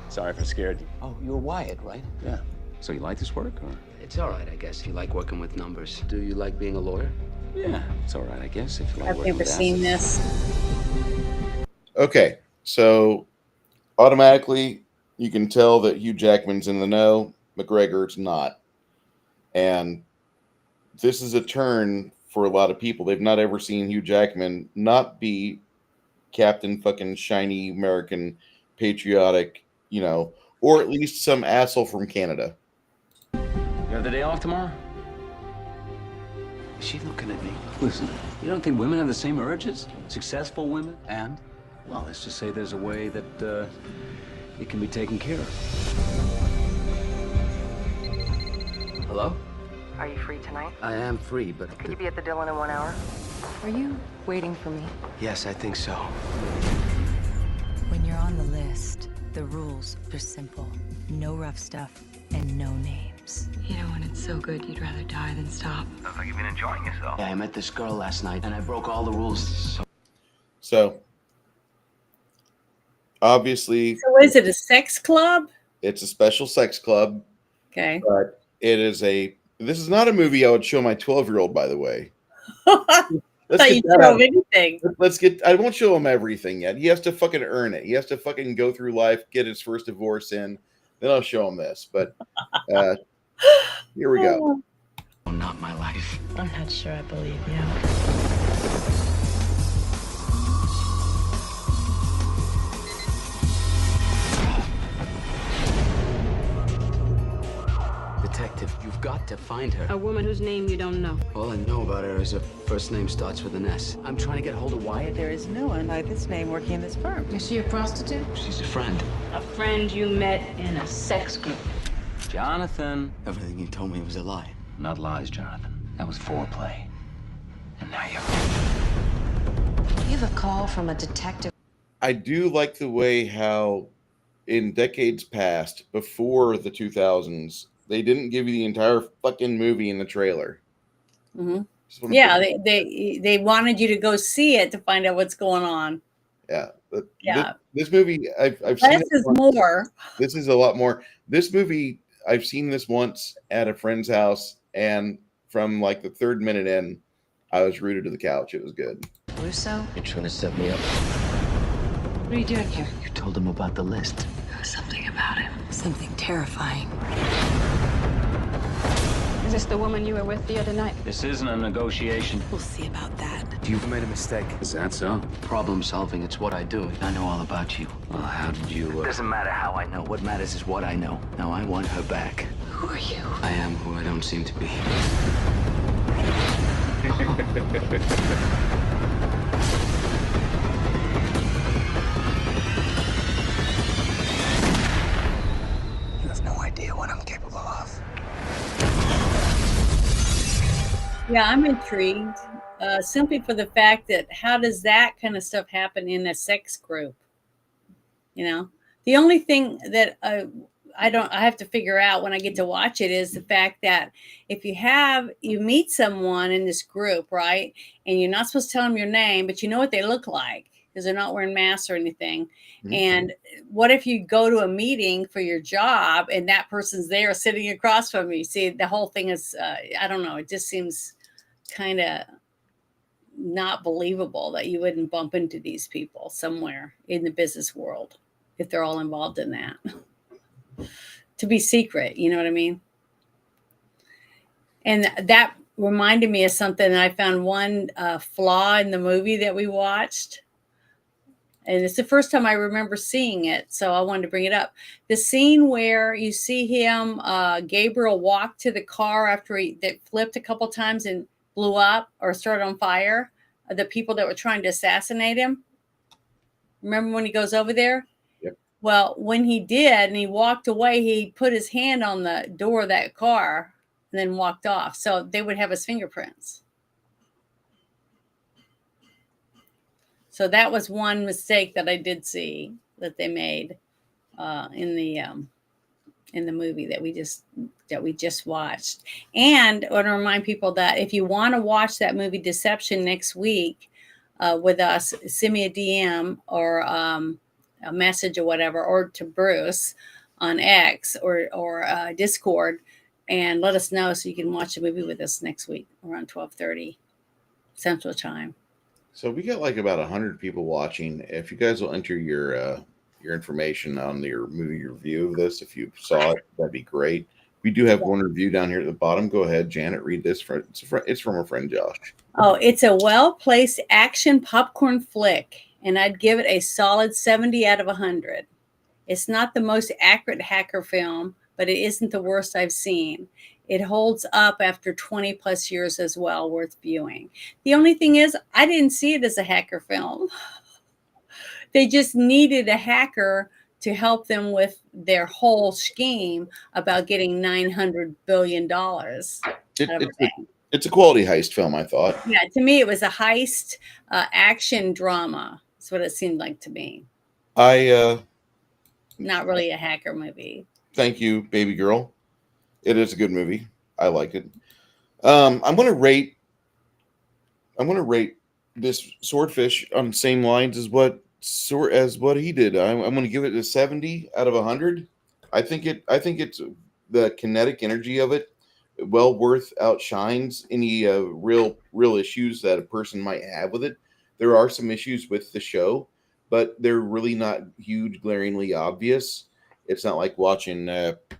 Sorry if I scared you. Oh, you're Wyatt, right? Yeah. So you like this work, or? It's all right, I guess, if you like working with numbers. Do you like being a lawyer? Yeah, it's all right, I guess, if you like I've working never with seen assets. this. Okay, so automatically you can tell that Hugh Jackman's in the know, McGregor's not. And this is a turn for a lot of people. They've not ever seen Hugh Jackman not be Captain fucking shiny American patriotic, or at least some asshole from Canada. You have the day off tomorrow? Is she looking at me? Listen, you don't think women have the same urges? Successful women? And? Well, let's just say there's a way that it can be taken care of. Hello? Are you free tonight? I am free, but... Could you be at the Dillon in 1 hour? Are you waiting for me? Yes, I think so. When you're on the list, the rules are simple. No rough stuff and no names. When it's so good, you'd rather die than stop. Sounds like you've been enjoying yourself. Yeah, I met this girl last night, and I broke all the rules. So, obviously... So is it a sex club? It's a special sex club. Okay. But it is this is not a movie I would show my 12-year-old, by the way. Anything. I won't show him everything yet. He has to fucking earn it. He has to fucking go through life, get his first divorce in. Then I'll show him this. But here we go. Not my last. alive. I'm not sure I believe you. Detective, you've got to find her. A woman whose name you don't know. All I know about her is her first name starts with an S. I'm trying to get hold of Wyatt. There is no one by this name working in this firm. Is she a prostitute? She's a friend. A friend you met in a sex group. Jonathan. Everything you told me was a lie. Not lies, Jonathan. That was foreplay. And now you. You have a call from a detective. I do like the way how in decades past, before the 2000s, they didn't give you the entire fucking movie in the trailer. Mhm. Just wanna Yeah, put- they wanted you to go see it to find out what's going on. yeah. Yeah. This movie, I've seen Less it is once. more. This is a lot more. This movie, I've seen this once at a friend's house, and from like the third minute in, I was rooted to the couch. It was good. Russo? You're trying to set me up. What are you doing here? You told him about the list. Something about him. Something terrifying. Is this the woman you were with the other night? This isn't a negotiation. We'll see about that. You've made a mistake. Is that so? Problem solving, it's what I do. I know all about you. Well, how did you... Doesn't matter how I know. What matters is what I know. Now I want her back. Who are you? I am who I don't seem to be. You have no idea what I'm capable of. Yeah, I'm intrigued simply for the fact that how does that kind of stuff happen in a sex group? You know, the only thing that I have to figure out when I get to watch it is the fact that if you meet someone in this group, right, and you're not supposed to tell them your name, but you know what they look like because they're not wearing masks or anything. Mm-hmm. And what if you go to a meeting for your job and that person's there sitting across from you? See, the whole thing is, I don't know, it just seems kind of not believable that you wouldn't bump into these people somewhere in the business world if they're all involved in that. To be secret, you know what I mean? And that reminded me of something. I found one flaw in the movie that we watched. And it's the first time I remember seeing it, so I wanted to bring it up. The scene where you see him, Gabriel, walk to the car after that flipped a couple times and blew up or started on fire, the people that were trying to assassinate him. Remember when he goes over there? Yep. Well, when he did and he walked away, he put his hand on the door of that car and then walked off. So they would have his fingerprints. So that was one mistake that I did see that they made in the movie that we just watched. And I want to remind people that if you want to watch that movie Deception next week with us, send me a DM or a message or whatever, or to Bruce on X or Discord, and let us know so you can watch the movie with us next week around 12:30 Central Time. So we got like about 100 people watching. If you guys will enter your information on your movie review of this, if you saw it, that'd be great. We do have one review down here at the bottom. Go ahead, Janet, read this. It's from our friend Josh. Oh, it's a well-placed action popcorn flick, and I'd give it a solid 70 out of 100. It's not the most accurate hacker film, but it isn't the worst I've seen. It holds up after 20 plus years as well, worth viewing. The only thing is, I didn't see it as a hacker film. They just needed a hacker to help them with their whole scheme about getting $900 billion. It's a quality heist film, I thought. Yeah, to me, it was a heist action drama. That's what it seemed like to me. Not really a hacker movie. Thank you, baby girl. It is a good movie. I like it. I'm gonna rate this Swordfish on the same lines as what he did. I'm gonna give it a 70 out of 100. I think it's the kinetic energy of it well worth outshines any real issues that a person might have with it. There are some issues with the show, but they're really not huge, glaringly obvious. It's not like watching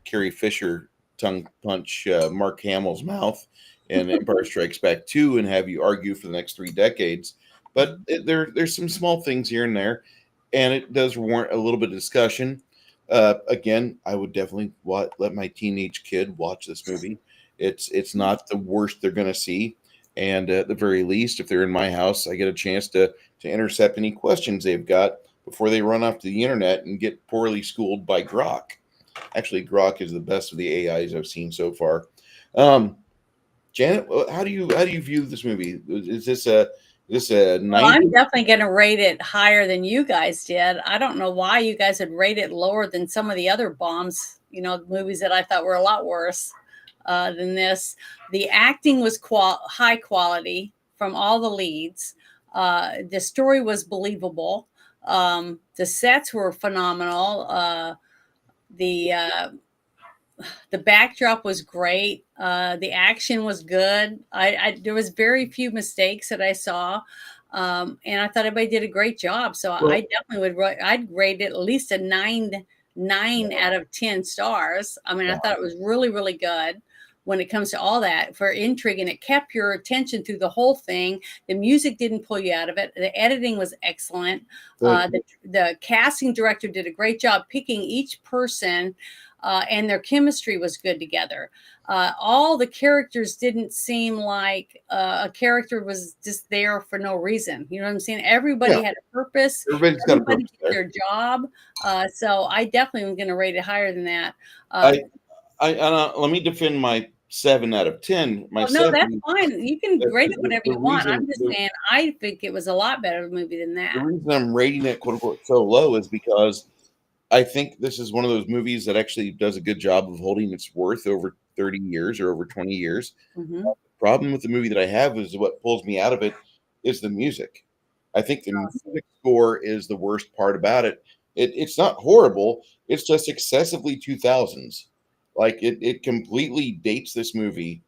Carrie Fisher tongue punch Mark Hamill's mouth in Empire Strikes Back 2 and have you argue for the next 3 decades. But there's some small things here and there, and it does warrant a little bit of discussion. Again, I would definitely let my teenage kid watch this movie. It's not the worst they're going to see, and at the very least, if they're in my house, I get a chance to intercept any questions they've got before they run off to the internet and get poorly schooled by Grok. Actually, Grok is the best of the AIs I've seen so far. Janet, how do you view this movie? Is this a Well, 90? I'm definitely going to rate it higher than you guys did. I don't know why you guys would rate it lower than some of the other bombs, movies that I thought were a lot worse than this. The acting was high quality from all the leads. The story was believable. The sets were phenomenal. The backdrop was great. The action was good. There was very few mistakes that I saw. And I thought everybody did a great job. So I definitely I'd rate it at least a 9 out of 10 stars. I mean, I thought it was really, really good when it comes to all that for intrigue, and it kept your attention through the whole thing. The music didn't pull you out of it. The editing was excellent. The casting director did a great job picking each person, and their chemistry was good together. All the characters didn't seem like a character was just there for no reason. You know what I'm saying? Everybody had a purpose. Everybody's got a purpose did their job. So I definitely am going to rate it higher than that. Let me defend my 7 out of 10. No, that's fine. You can rate it whatever you want. I'm just saying I think it was a lot better of a movie than that. The reason I'm rating it quote unquote so low is because I think this is one of those movies that actually does a good job of holding its worth over 30 years or over 20 years. Mm-hmm. The problem with the movie that I have is what pulls me out of it is the music. I think the music score is the worst part about it. It's not horrible. It's just excessively 2000s. Like it completely dates this movie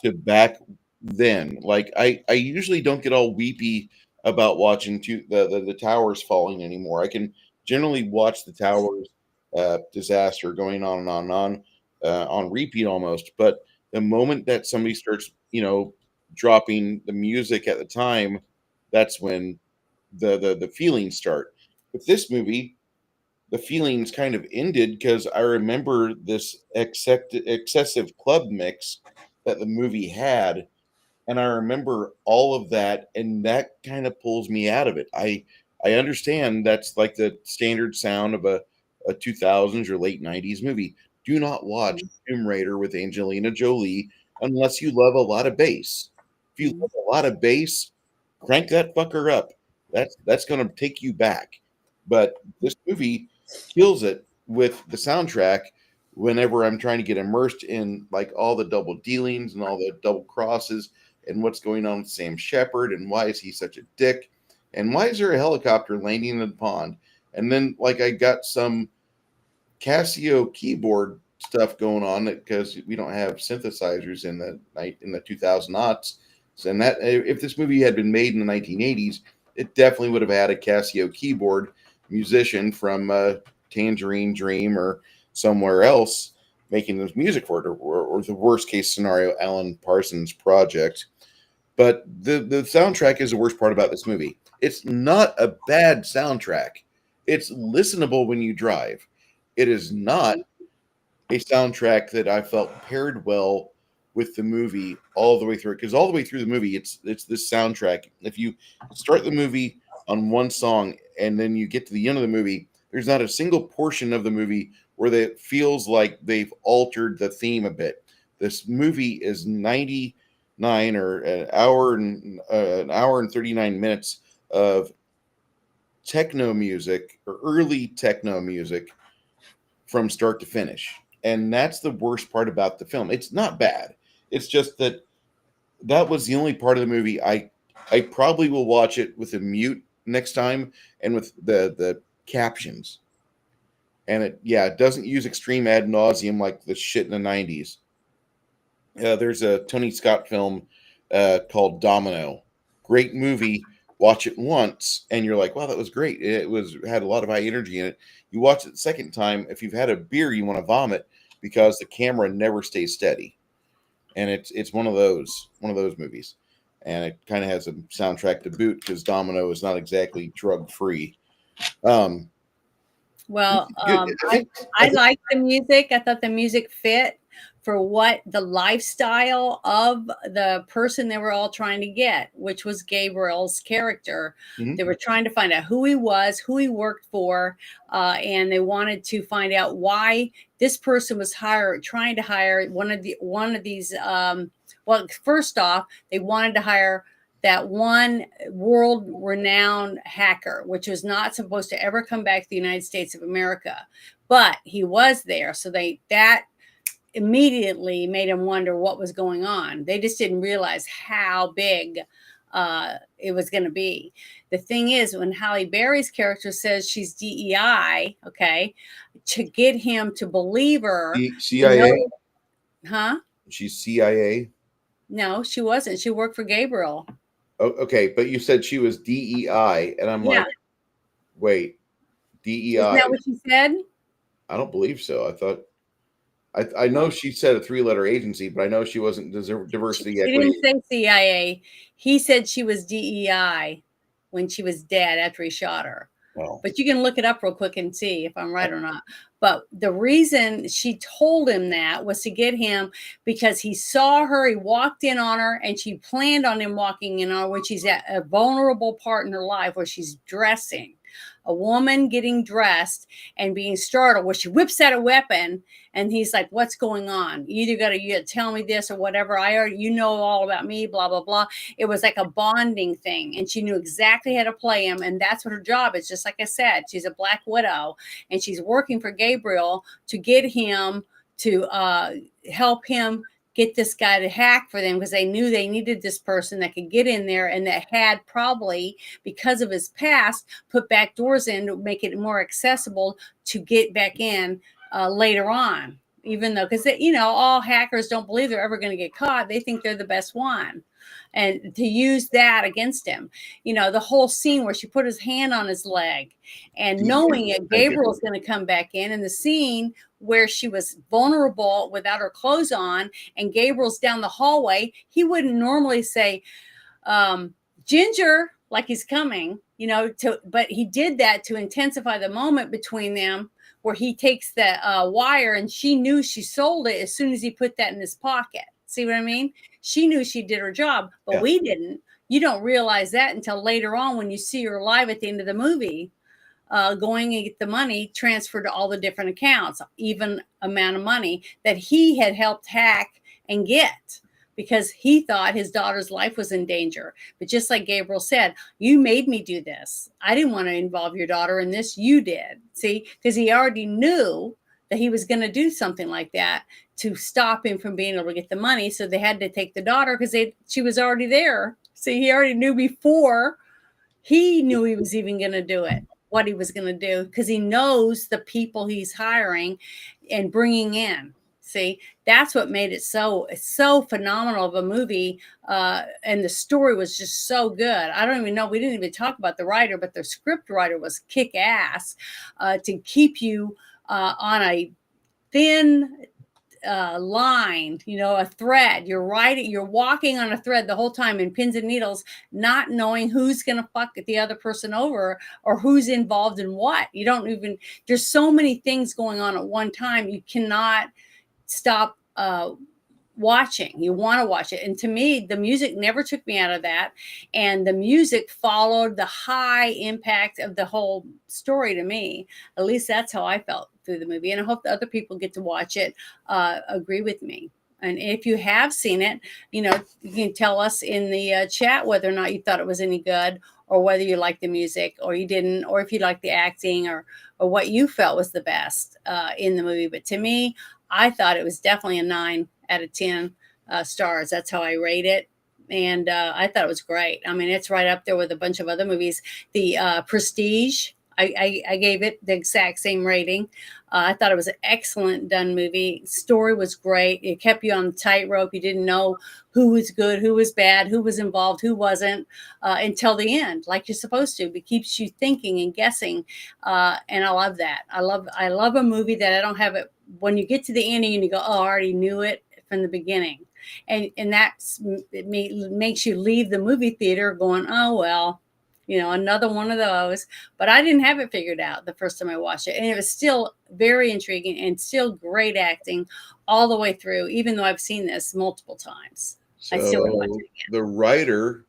to back then. Like I usually don't get all weepy about watching the towers falling anymore. I can generally watch the towers disaster going on and on on repeat almost. But the moment that somebody starts, dropping the music at the time, that's when the feelings start. With this movie, the feelings kind of ended because I remember this excessive club mix that the movie had, and I remember all of that, and that kind of pulls me out of it. I understand that's like the standard sound of a 2000s or late 90s movie. Do not watch Tomb Raider with Angelina Jolie unless you love a lot of bass. If you love a lot of bass, crank that fucker up. That's going to take you back. But this movie kills it with the soundtrack whenever I'm trying to get immersed in like all the double dealings and all the double crosses and what's going on with Sam Shepard and why is he such a dick and why is there a helicopter landing in the pond, and then like I got some Casio keyboard stuff going on because we don't have synthesizers in the 2000s, and that if this movie had been made in the 1980s, it definitely would have had a Casio keyboard musician from Tangerine Dream or somewhere else making this music for it, or the worst case scenario, Alan Parsons Project. But the soundtrack is the worst part about this movie. It's not a bad soundtrack. It's listenable when you drive. It is not a soundtrack that I felt paired well with the movie all the way through. Because all the way through the movie, it's this soundtrack. If you start the movie on one song and then you get to the end of the movie, there's not a single portion of the movie where it feels like they've altered the theme a bit. This movie is 99 or an hour and 39 minutes of techno music or early techno music from start to finish. And that's the worst part about the film. It's not bad. It's just that was the only part of the movie I probably will watch it with a mute next time and with the captions. And it doesn't use extreme ad nauseum like the shit in the 90s. There's a Tony Scott film called Domino. Great movie. Watch it once and you're like, wow, that was great. It had a lot of high energy in it. You watch it the second time, if you've had a beer, you want to vomit because the camera never stays steady, and it's one of those movies, and it kind of has a soundtrack to boot because Domino is not exactly drug free. Well, I I think liked the music. I thought the music fit for what the lifestyle of the person they were all trying to get, which was Gabriel's character. Mhm. They were trying to find out who he was, who he worked for, and they wanted to find out why this person was trying to hire one of these. Well, first off, they wanted to hire that one world-renowned hacker, which was not supposed to ever come back to the United States of America, but he was there. So that immediately made him wonder what was going on. They just didn't realize how big it was going to be. The thing is, when Halle Berry's character says she's DEI, okay, to get him to believe her, CIA. huh? She's CIA. No, she wasn't. She worked for Gabriel. Oh, okay, but you said she was DEI, and I'm Yeah. like, wait, DEI? Isn't that what she said? I don't believe so. I thought I know she said a 3-letter agency, but I know she wasn't diversity He equity. didn't say CIA. He said she was DEI when she was dead after he shot her. Oh. But you can look it up real quick and see if I'm right or not. But the reason she told him that was to get him because he saw her, he walked in on her, and she planned on him walking in on her when she's at a vulnerable part in her life where she's dressing. A woman getting dressed and being startled where she whips out a weapon and he's like, what's going on? You either got to tell me this or whatever. You know all about me, blah, blah, blah. It was like a bonding thing. And she knew exactly how to play him. And that's what her job is. Just like I said, she's a Black Widow and she's working for Gabriel to get him to help him get this guy to hack for them because they knew they needed this person that could get in there and that had probably, because of his past, put back doors in to make it more accessible to get back in later on. Even though, because all hackers don't believe they're ever going to get caught. They think they're the best one. And to use that against him, the whole scene where she put his hand on his leg and knowing that Gabriel's going to come back in, and the scene where she was vulnerable without her clothes on and Gabriel's down the hallway, he wouldn't normally say, Ginger, like he's coming, but he did that to intensify the moment between them where he takes the wire and she knew she sold it as soon as he put that in his pocket. See what I mean? She knew she did her job, but we didn't. You don't realize that until later on when you see her live at the end of the movie, going and get the money transferred to all the different accounts, even amount of money that he had helped hack and get because he thought his daughter's life was in danger. But just like Gabriel said, you made me do this. I didn't want to involve your daughter in this. You did. See, because he already knew that he was going to do something like that to stop him from being able to get the money. So they had to take the daughter because she was already there. See, he already knew before he knew he was even going to do it, what he was going to do, because he knows the people he's hiring and bringing in. See, that's what made it so phenomenal of a movie. And the story was just so good. I don't even know. We didn't even talk about the writer, but the script writer was kick ass to keep you on a thin line, a thread. You're walking on a thread the whole time in pins and needles, not knowing who's going to fuck the other person over or who's involved in what. There's so many things going on at one time. You cannot stop watching. You want to watch it. And to me, the music never took me out of that. And the music followed the high impact of the whole story to me. At least that's how I felt through the movie. And I hope the other people get to watch it, agree with me. And if you have seen it, you can tell us in the chat whether or not you thought it was any good or whether you liked the music or you didn't, or if you liked the acting or what you felt was the best in the movie. But to me, I thought it was definitely a 9 out of 10 stars. That's how I rate it. And I thought it was great. I mean, it's right up there with a bunch of other movies. The Prestige, I gave it the exact same rating. I thought it was an excellent done movie. Story was great. It kept you on the tightrope. You didn't know who was good, who was bad, who was involved, who wasn't, until the end, like you're supposed to. It keeps you thinking and guessing, and I love that. I love a movie that I don't have it when you get to the ending and you go, oh, I already knew it from the beginning. And makes you leave the movie theater going, oh, well, another one of those. But I didn't have it figured out the first time I watched it. And it was still very intriguing and still great acting all the way through, even though I've seen this multiple times. I still would watch it again. The writer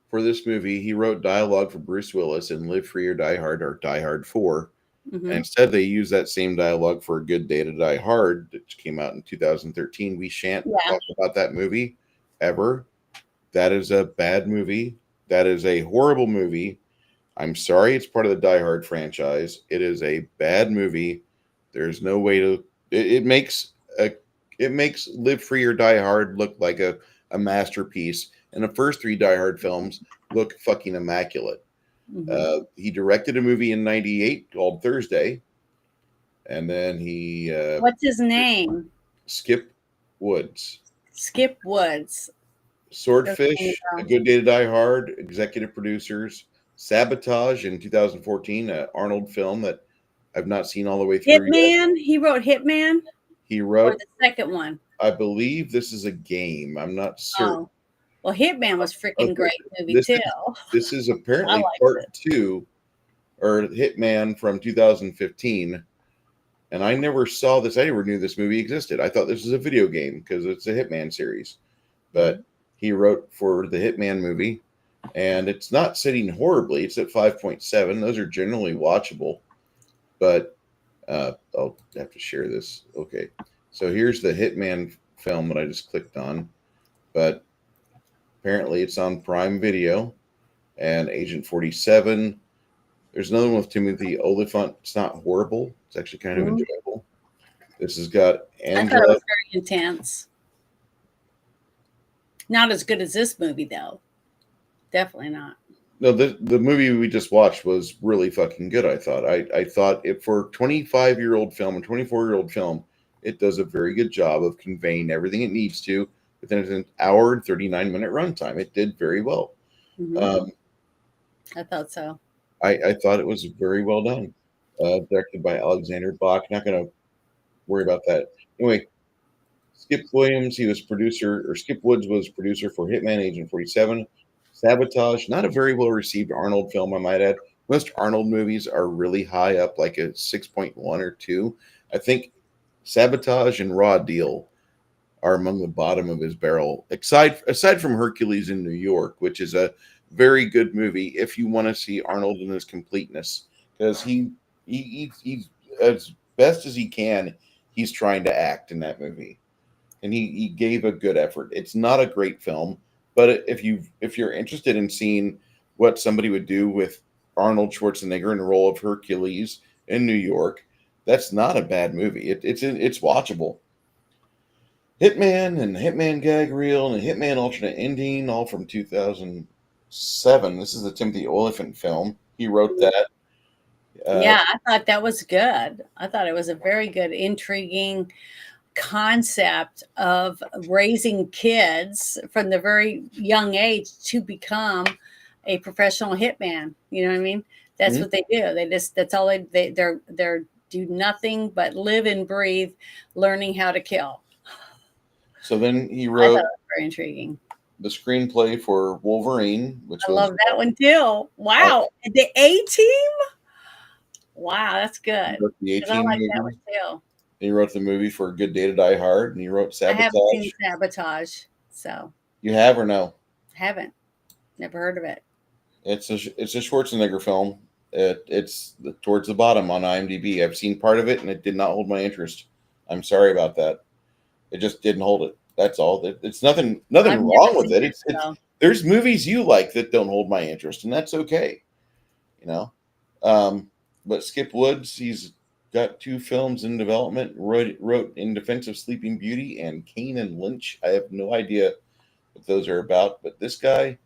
for this movie, he wrote dialogue for Bruce Willis in Live Free or Die Hard or Die Hard 4. Mm-hmm. And instead, they used that same dialogue for A Good Day to Die Hard, which came out in 2013. We shan't talk about that movie ever. That is a bad movie. That is a horrible movie. I'm sorry it's part of the Die Hard franchise. It is a bad movie. There's no way to... It makes Live Free or Die Hard look like a masterpiece. And the first 3 Die Hard films look fucking immaculate. Mm-hmm. He directed a movie in '98 called Thursday. And then he... what's his name? Skip Woods. Skip Woods. Swordfish, A Good Day to Die Hard, executive producers. Sabotage in 2014, an Arnold film that I've not seen all the way through Hitman? He wrote Hitman? He wrote... Or the second one? I believe this is a game. I'm not certain. Oh. Well, Hitman was freaking great movie, too. This is apparently part 2, or Hitman from 2015. And I never saw this. I never knew this movie existed. I thought this was a video game because it's a Hitman series. But he wrote for the Hitman movie, and it's not sitting horribly. It's at 5.7. Those are generally watchable. But I'll have to share this. Okay. So here's the Hitman film that I just clicked on. But apparently it's on Prime Video. And Agent 47. There's another one with Timothy Olyphant. It's not horrible. It's actually kind of enjoyable. This has got Angela. I thought it was very intense. Not as good as this movie, though. Definitely not. No, the movie we just watched was really fucking good, I thought. I thought it for a 25-year-old film and 24-year-old film, it does a very good job of conveying everything it needs to within an hour and 39-minute runtime. It did very well. Mm-hmm. I thought so. I thought it was very well done. Directed by Alexander Bach. Not going to worry about that. Anyway, Skip Woods was producer for Hitman, Agent 47. Sabotage, not a very well received Arnold film, I might add. Most Arnold movies are really high up, like a 6.1 or 2. I think Sabotage and Raw Deal are among the bottom of his barrel, aside from Hercules in New York, which is a very good movie if you want to see Arnold in his completeness, because he's as best as he can, he's trying to act in that movie, and he gave a good effort. It's not a great film, but if you're interested in seeing what somebody would do with Arnold Schwarzenegger in the role of Hercules in New York, that's not a bad movie. It's watchable. Hitman and Hitman Gag Reel and Hitman Alternate Ending, all from 2007. This is the Timothy Olyphant film. He wrote that. Yeah, I thought that was good. I thought it was a very good, intriguing concept of raising kids from the very young age to become a professional hitman. You know what I mean? That's what they do. That's all they're do nothing but live and breathe learning how to kill. So then he wrote, I thought it was very intriguing, the screenplay for Wolverine, which I love that one too. Wow. The A-Team? Wow, that's good. The A-Team I like movie. that one too. He wrote the movie for A Good Day to Die Hard, and he wrote Sabotage. I haven't seen Sabotage, so. You have or no? Haven't. Never heard of it. It's a Schwarzenegger film. It's towards the bottom on IMDb. I've seen part of it, and it did not hold my interest. I'm sorry about that. It just didn't hold it. That's all. It's nothing wrong with it. There's movies you like that don't hold my interest, and that's okay. You know. But Skip Woods, he's got 2 films in development. Wrote In Defense of Sleeping Beauty and Kane and Lynch. I have no idea what those are about, but this guy,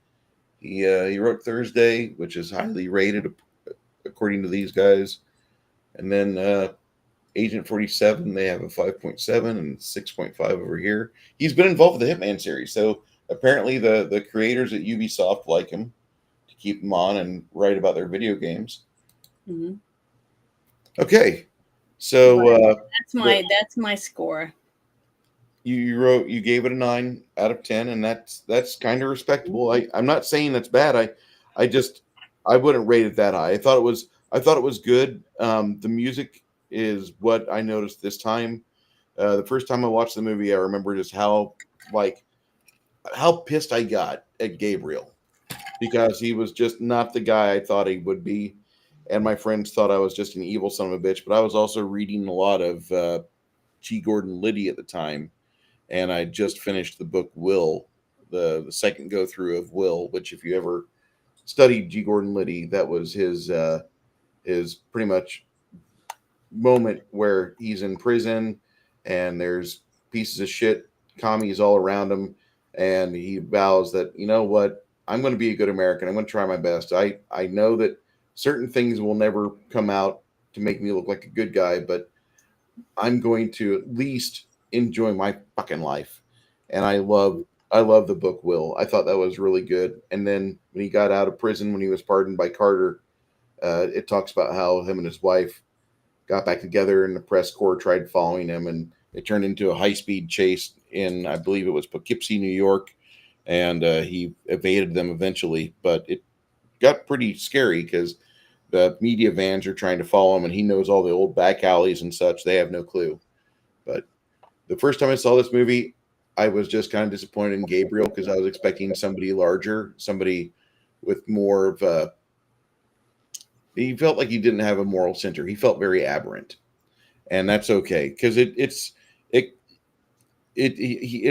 he wrote Thursday, which is highly rated according to these guys. And then Agent 47, they have a 5.7 and 6.5 over here. He's been involved with the Hitman series, so apparently the creators at Ubisoft like him to keep him on and write about their video games. Mm-hmm. Okay, So That's my score. you gave it a 9 out of 10, and that's kind of respectable. I'm not saying that's bad. I wouldn't rate it that high. I thought it was good. The music is what I noticed this time. The first time I watched the movie, I remember just how pissed I got at Gabriel, because he was just not the guy I thought he would be. And my friends thought I was just an evil son of a bitch. But I was also reading a lot of G. Gordon Liddy at the time. And I just finished the book Will, the second go through of Will, which if you ever studied G. Gordon Liddy, that was his pretty much moment where he's in prison and there's pieces of shit, commies all around him. And he vows that, you know what, I'm going to be a good American. I'm going to try my best. I know that certain things will never come out to make me look like a good guy, but I'm going to at least enjoy my fucking life. And I love the book Will. I thought that was really good. And then when he got out of prison, when he was pardoned by Carter, it talks about how him and his wife got back together and the press corps tried following him, and it turned into a high-speed chase in, I believe it was Poughkeepsie, New York, and he evaded them eventually. But it got pretty scary because the media vans are trying to follow him, and he knows all the old back alleys and such. They have no clue. But the first time I saw this movie, I was just kind of disappointed in Gabriel because I was expecting somebody larger, somebody with more of a... He felt like he didn't have a moral center. He felt very aberrant, and that's okay because it's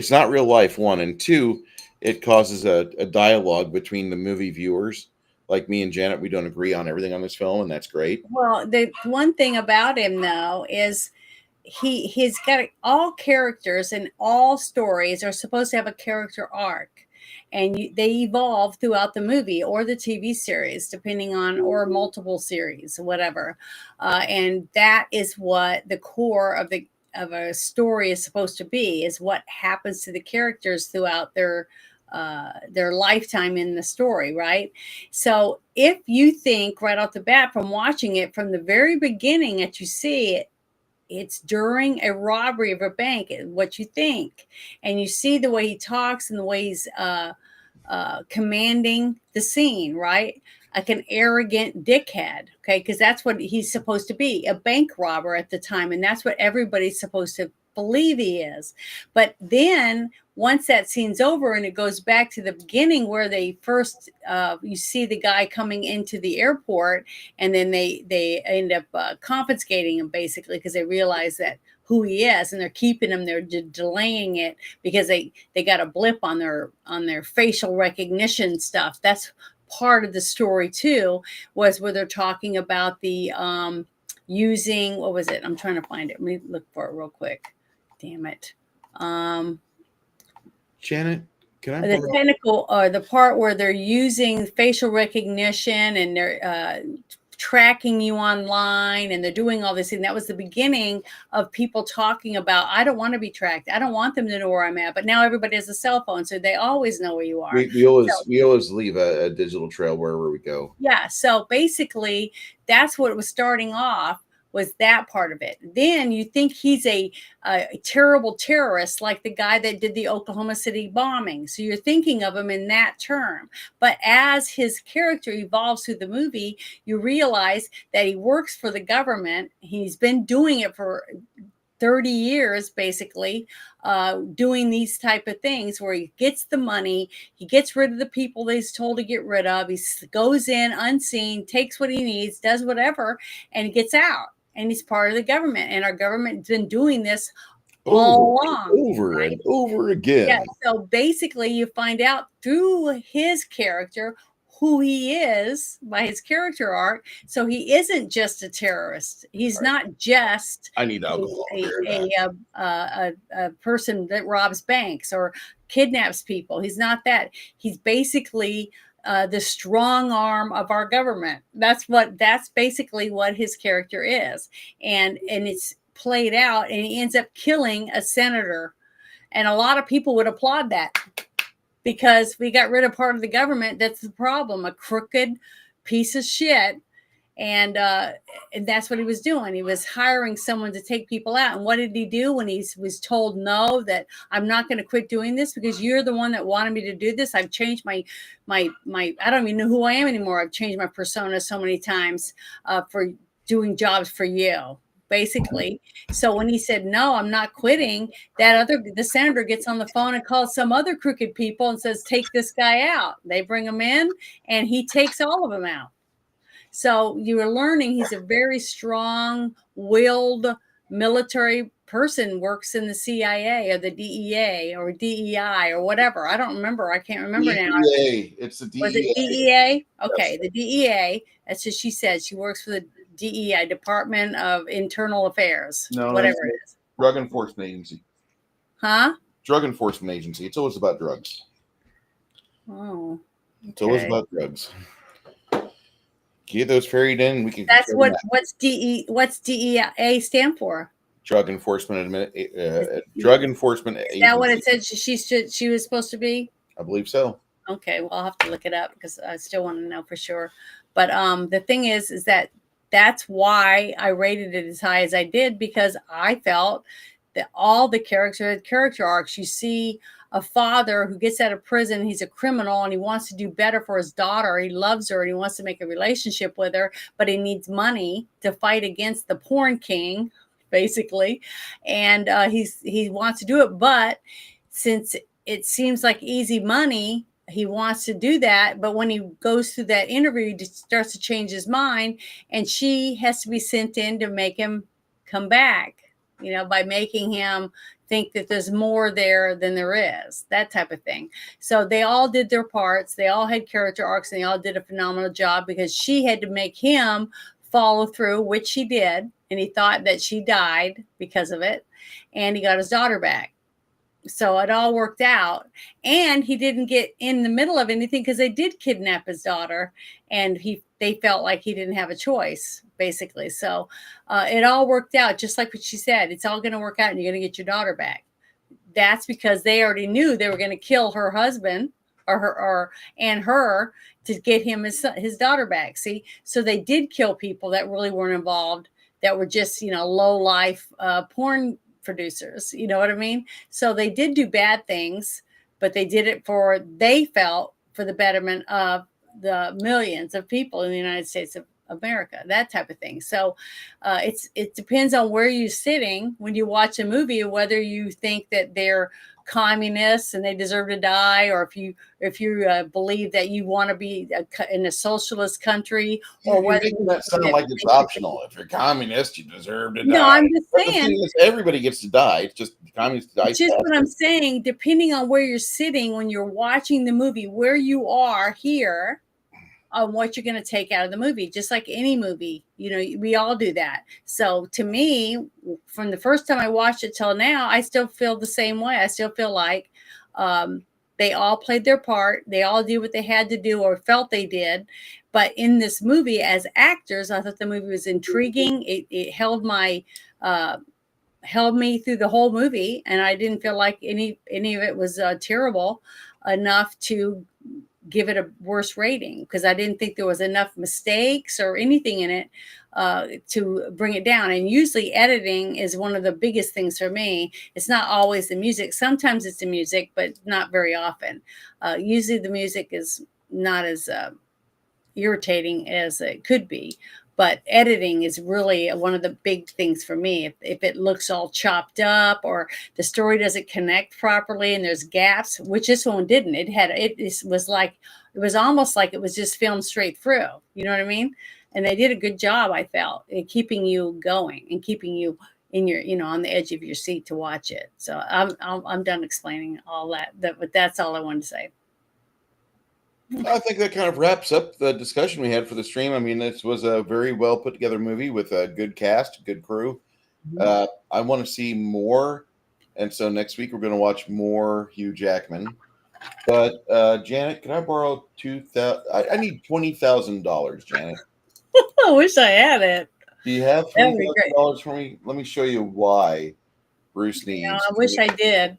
not real life. One, and two, it causes a dialogue between the movie viewers. Like me and Janet, we don't agree on everything on this film, and that's great. Well, the one thing about him though is he's got all characters, and all stories are supposed to have a character arc. And they evolve throughout the movie or the TV series, depending on, or multiple series, whatever. And that is what the core of a story is supposed to be: is what happens to the characters throughout their lifetime in the story, right? So if you think right off the bat from watching it from the very beginning that you see it, it's during a robbery of a bank, what you think, and you see the way he talks and the way he's commanding the scene, right? Like an arrogant dickhead, okay? Because that's what he's supposed to be, a bank robber at the time, and that's what everybody's supposed to believe he is. But then once that scene's over and it goes back to the beginning where they first you see the guy coming into the airport, and then they end up confiscating him basically because they realize that who he is, and they're keeping him. They're delaying it because they got a blip on their facial recognition stuff. That's part of the story too, was where they're talking about the using, what was it? I'm trying to find it. Let me look for it real quick. Damn it. Janet, can I the technical the part where they're using facial recognition and they're tracking you online, and they're doing all this, and that was the beginning of people talking about, I don't want to be tracked, I don't want them to know where I'm at, but now everybody has a cell phone, so they always know where you are. We always leave a digital trail wherever we go. Yeah, so basically that's what it was starting off, was that part of it. Then you think he's a terrible terrorist, like the guy that did the Oklahoma City bombing. So you're thinking of him in that term. But as his character evolves through the movie, you realize that he works for the government. He's been doing it for 30 years, basically, doing these type of things where he gets the money, he gets rid of the people that he's told to get rid of. He goes in unseen, takes what he needs, does whatever, and gets out. And he's part of the government. And our government's been doing this all along. Over and over again. Yeah. So basically, you find out through his character who he is by his character arc. So he isn't just a terrorist. He's not just I need alcohol. a person that robs banks or kidnaps people. He's not that. He's basically the strong arm of our government. That's basically what his character is. And it's played out, and he ends up killing a senator. And a lot of people would applaud that, because we got rid of part of the government. That's the problem. A crooked piece of shit And that's what he was doing. He was hiring someone to take people out. And what did he do when he was told no, that I'm not going to quit doing this because you're the one that wanted me to do this? I've changed my I don't even know who I am anymore. I've changed my persona so many times for doing jobs for you, basically. So when he said, no, I'm not quitting, the senator gets on the phone and calls some other crooked people and says, take this guy out. They bring him in and he takes all of them out. So you are learning he's a very strong-willed military person, works in the CIA or the DEA or DEI or whatever. I don't remember. I can't remember now. DEA. It's the DEA. Was it DEA? Okay, Yes. the DEA. That's what she said. She works for the DEI, Department of Internal Affairs, No, whatever it is. Drug Enforcement Agency. Huh? Drug Enforcement Agency. It's always about drugs. Oh. It's always Okay. about drugs. Get those ferried in. We can. That's control that. what's DEA stand for? Drug Enforcement Drug Enforcement Agency. Is that what it said she was supposed to be? I believe so. Okay, well, I'll have to look it up because I still want to know for sure. But the thing is that that's why I rated it as high as I did, because I felt that all the character arcs, you see a father who gets out of prison, he's a criminal and he wants to do better for his daughter. He loves her and he wants to make a relationship with her, but he needs money to fight against the porn king, basically. And he wants to do it, but since it seems like easy money, he wants to do that. But when he goes through that interview, he starts to change his mind, and she has to be sent in to make him come back, by making him think that there's more there than there is, that type of thing. So they all did their parts. They all had character arcs, and they all did a phenomenal job because she had to make him follow through, which she did. And he thought that she died because of it. And he got his daughter back. So it all worked out, and he didn't get in the middle of anything because they did kidnap his daughter, and they felt like he didn't have a choice, basically. So it all worked out, just like what she said. It's all going to work out, and you're going to get your daughter back. That's because they already knew they were going to kill her husband or her to get him his daughter back. See, so they did kill people that really weren't involved, that were just low life porn producers, you know what I mean? So they did do bad things, but they did it they felt for the betterment of the millions of people in the United States of America, that type of thing. So it depends on where you're sitting when you watch a movie, whether you think that they're communists and they deserve to die, or if you believe that you want to be in a socialist country, or whether that sound like it's optional. If you're communist, you deserve to die. No, I'm just But the saying. thing is, everybody gets to die. It's just communists die. It's just what I'm saying, depending on where you're sitting when you're watching the movie, where you are here, on what you're going to take out of the movie, just like any movie, we all do that. So to me, from the first time I watched it till now, I still feel the same way. I still feel like they all played their part. They all did what they had to do or felt they did. But in this movie, as actors, I thought the movie was intriguing. It held me through the whole movie, and I didn't feel like any of it was terrible enough to give it a worse rating, because I didn't think there was enough mistakes or anything in it to bring it down. And usually editing is one of the biggest things for me. It's not always the music. Sometimes it's the music, but not very often. Usually the music is not as irritating as it could be. But editing is really one of the big things for me. If it looks all chopped up, or the story doesn't connect properly and there's gaps, which this one didn't. It was almost like it was just filmed straight through. You know what I mean? And they did a good job, I felt, in keeping you going and keeping you in your, on the edge of your seat to watch it. So I'm done explaining all that. But that's all I wanted to say. I think that kind of wraps up the discussion we had for the stream. I mean, this was a very well put together movie with a good cast, good crew. I want to see more, and so next week we're going to watch more Hugh Jackman. But Janet, can I borrow $2,000? I need $20,000, Janet. I wish I had it. Do you have That would be great. $20,000 for me? Let me show you why Bruce needs. I wish I did.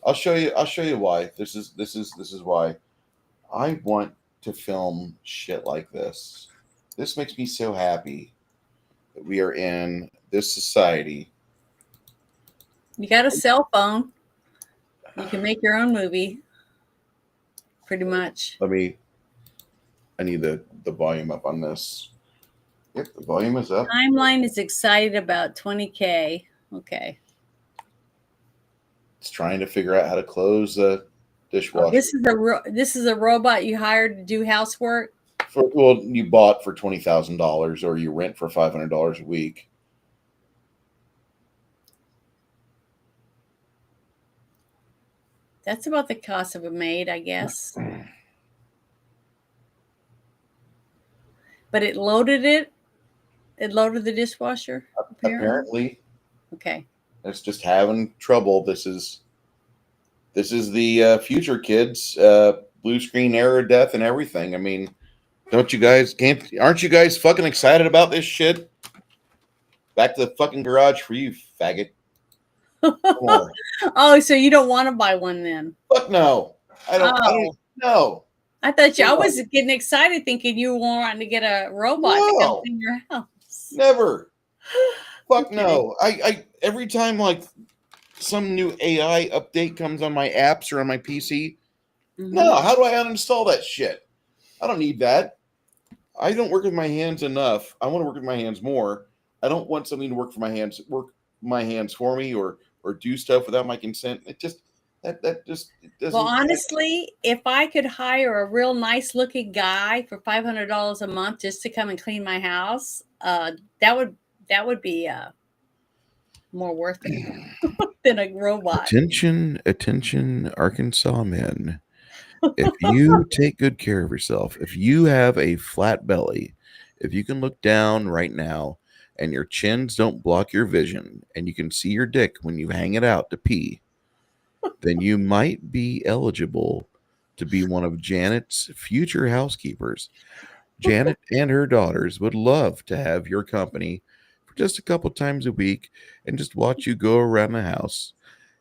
I'll show you why. This is why. I want to film shit like this. This makes me so happy that we are in this society. You got a cell phone. You can make your own movie. Pretty much. I need the volume up on this. Yep, the volume is up. Timeline is excited about 20K. Okay. It's trying to figure out how to close the dishwasher. This is a robot you hired to do housework. Well, you bought for $20,000 or you rent for $500 a week. That's about the cost of a maid, I guess. But it loaded it. It loaded the dishwasher. Apparently. Okay. It's just having trouble. This is the future, kids. Blue screen error, death, and everything. I mean, aren't you guys fucking excited about this shit? Back to the fucking garage for you, faggot. Oh, so you don't want to buy one then? Fuck no. I don't know. I thought I was getting excited thinking you were wanting to get a robot to come in your house. Never. Fuck no. I every time like some new AI update comes on my apps or on my PC, no, how do I uninstall that shit? I don't need that. I don't work with my hands enough. I want to work with my hands more. I don't want something to work my hands for me or do stuff without my consent. It just it doesn't. Well, honestly, if I could hire a real nice looking guy for $500 a month just to come and clean my house, that would be more worth it than a robot. Attention, Arkansas men. If you take good care of yourself, if you have a flat belly, if you can look down right now and your chins don't block your vision and you can see your dick when you hang it out to pee, then you might be eligible to be one of Janet's future housekeepers. Janet and her daughters would love to have your company for just a couple times a week and just watch you go around the house.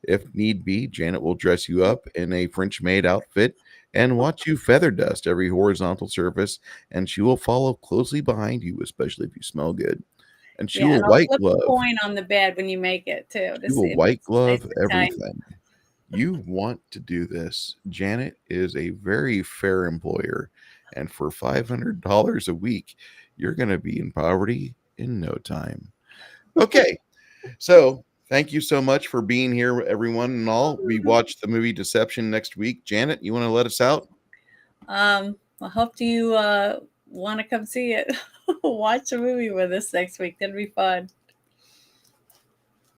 If need be, Janet will dress you up in a French maid outfit and watch you feather dust every horizontal surface, and she will follow closely behind you, especially if you smell good. And she will white glove. A coin on the bed when you make it too. She will white glove everything. You want to do this. Janet is a very fair employer, and for $500 a week, you're going to be in poverty in no time. Okay, so thank you so much for being here, everyone, and all. We watch the movie Deception next week. Janet, you want to let us out? I hope you want to come see it. Watch a movie with us next week. That'll be fun.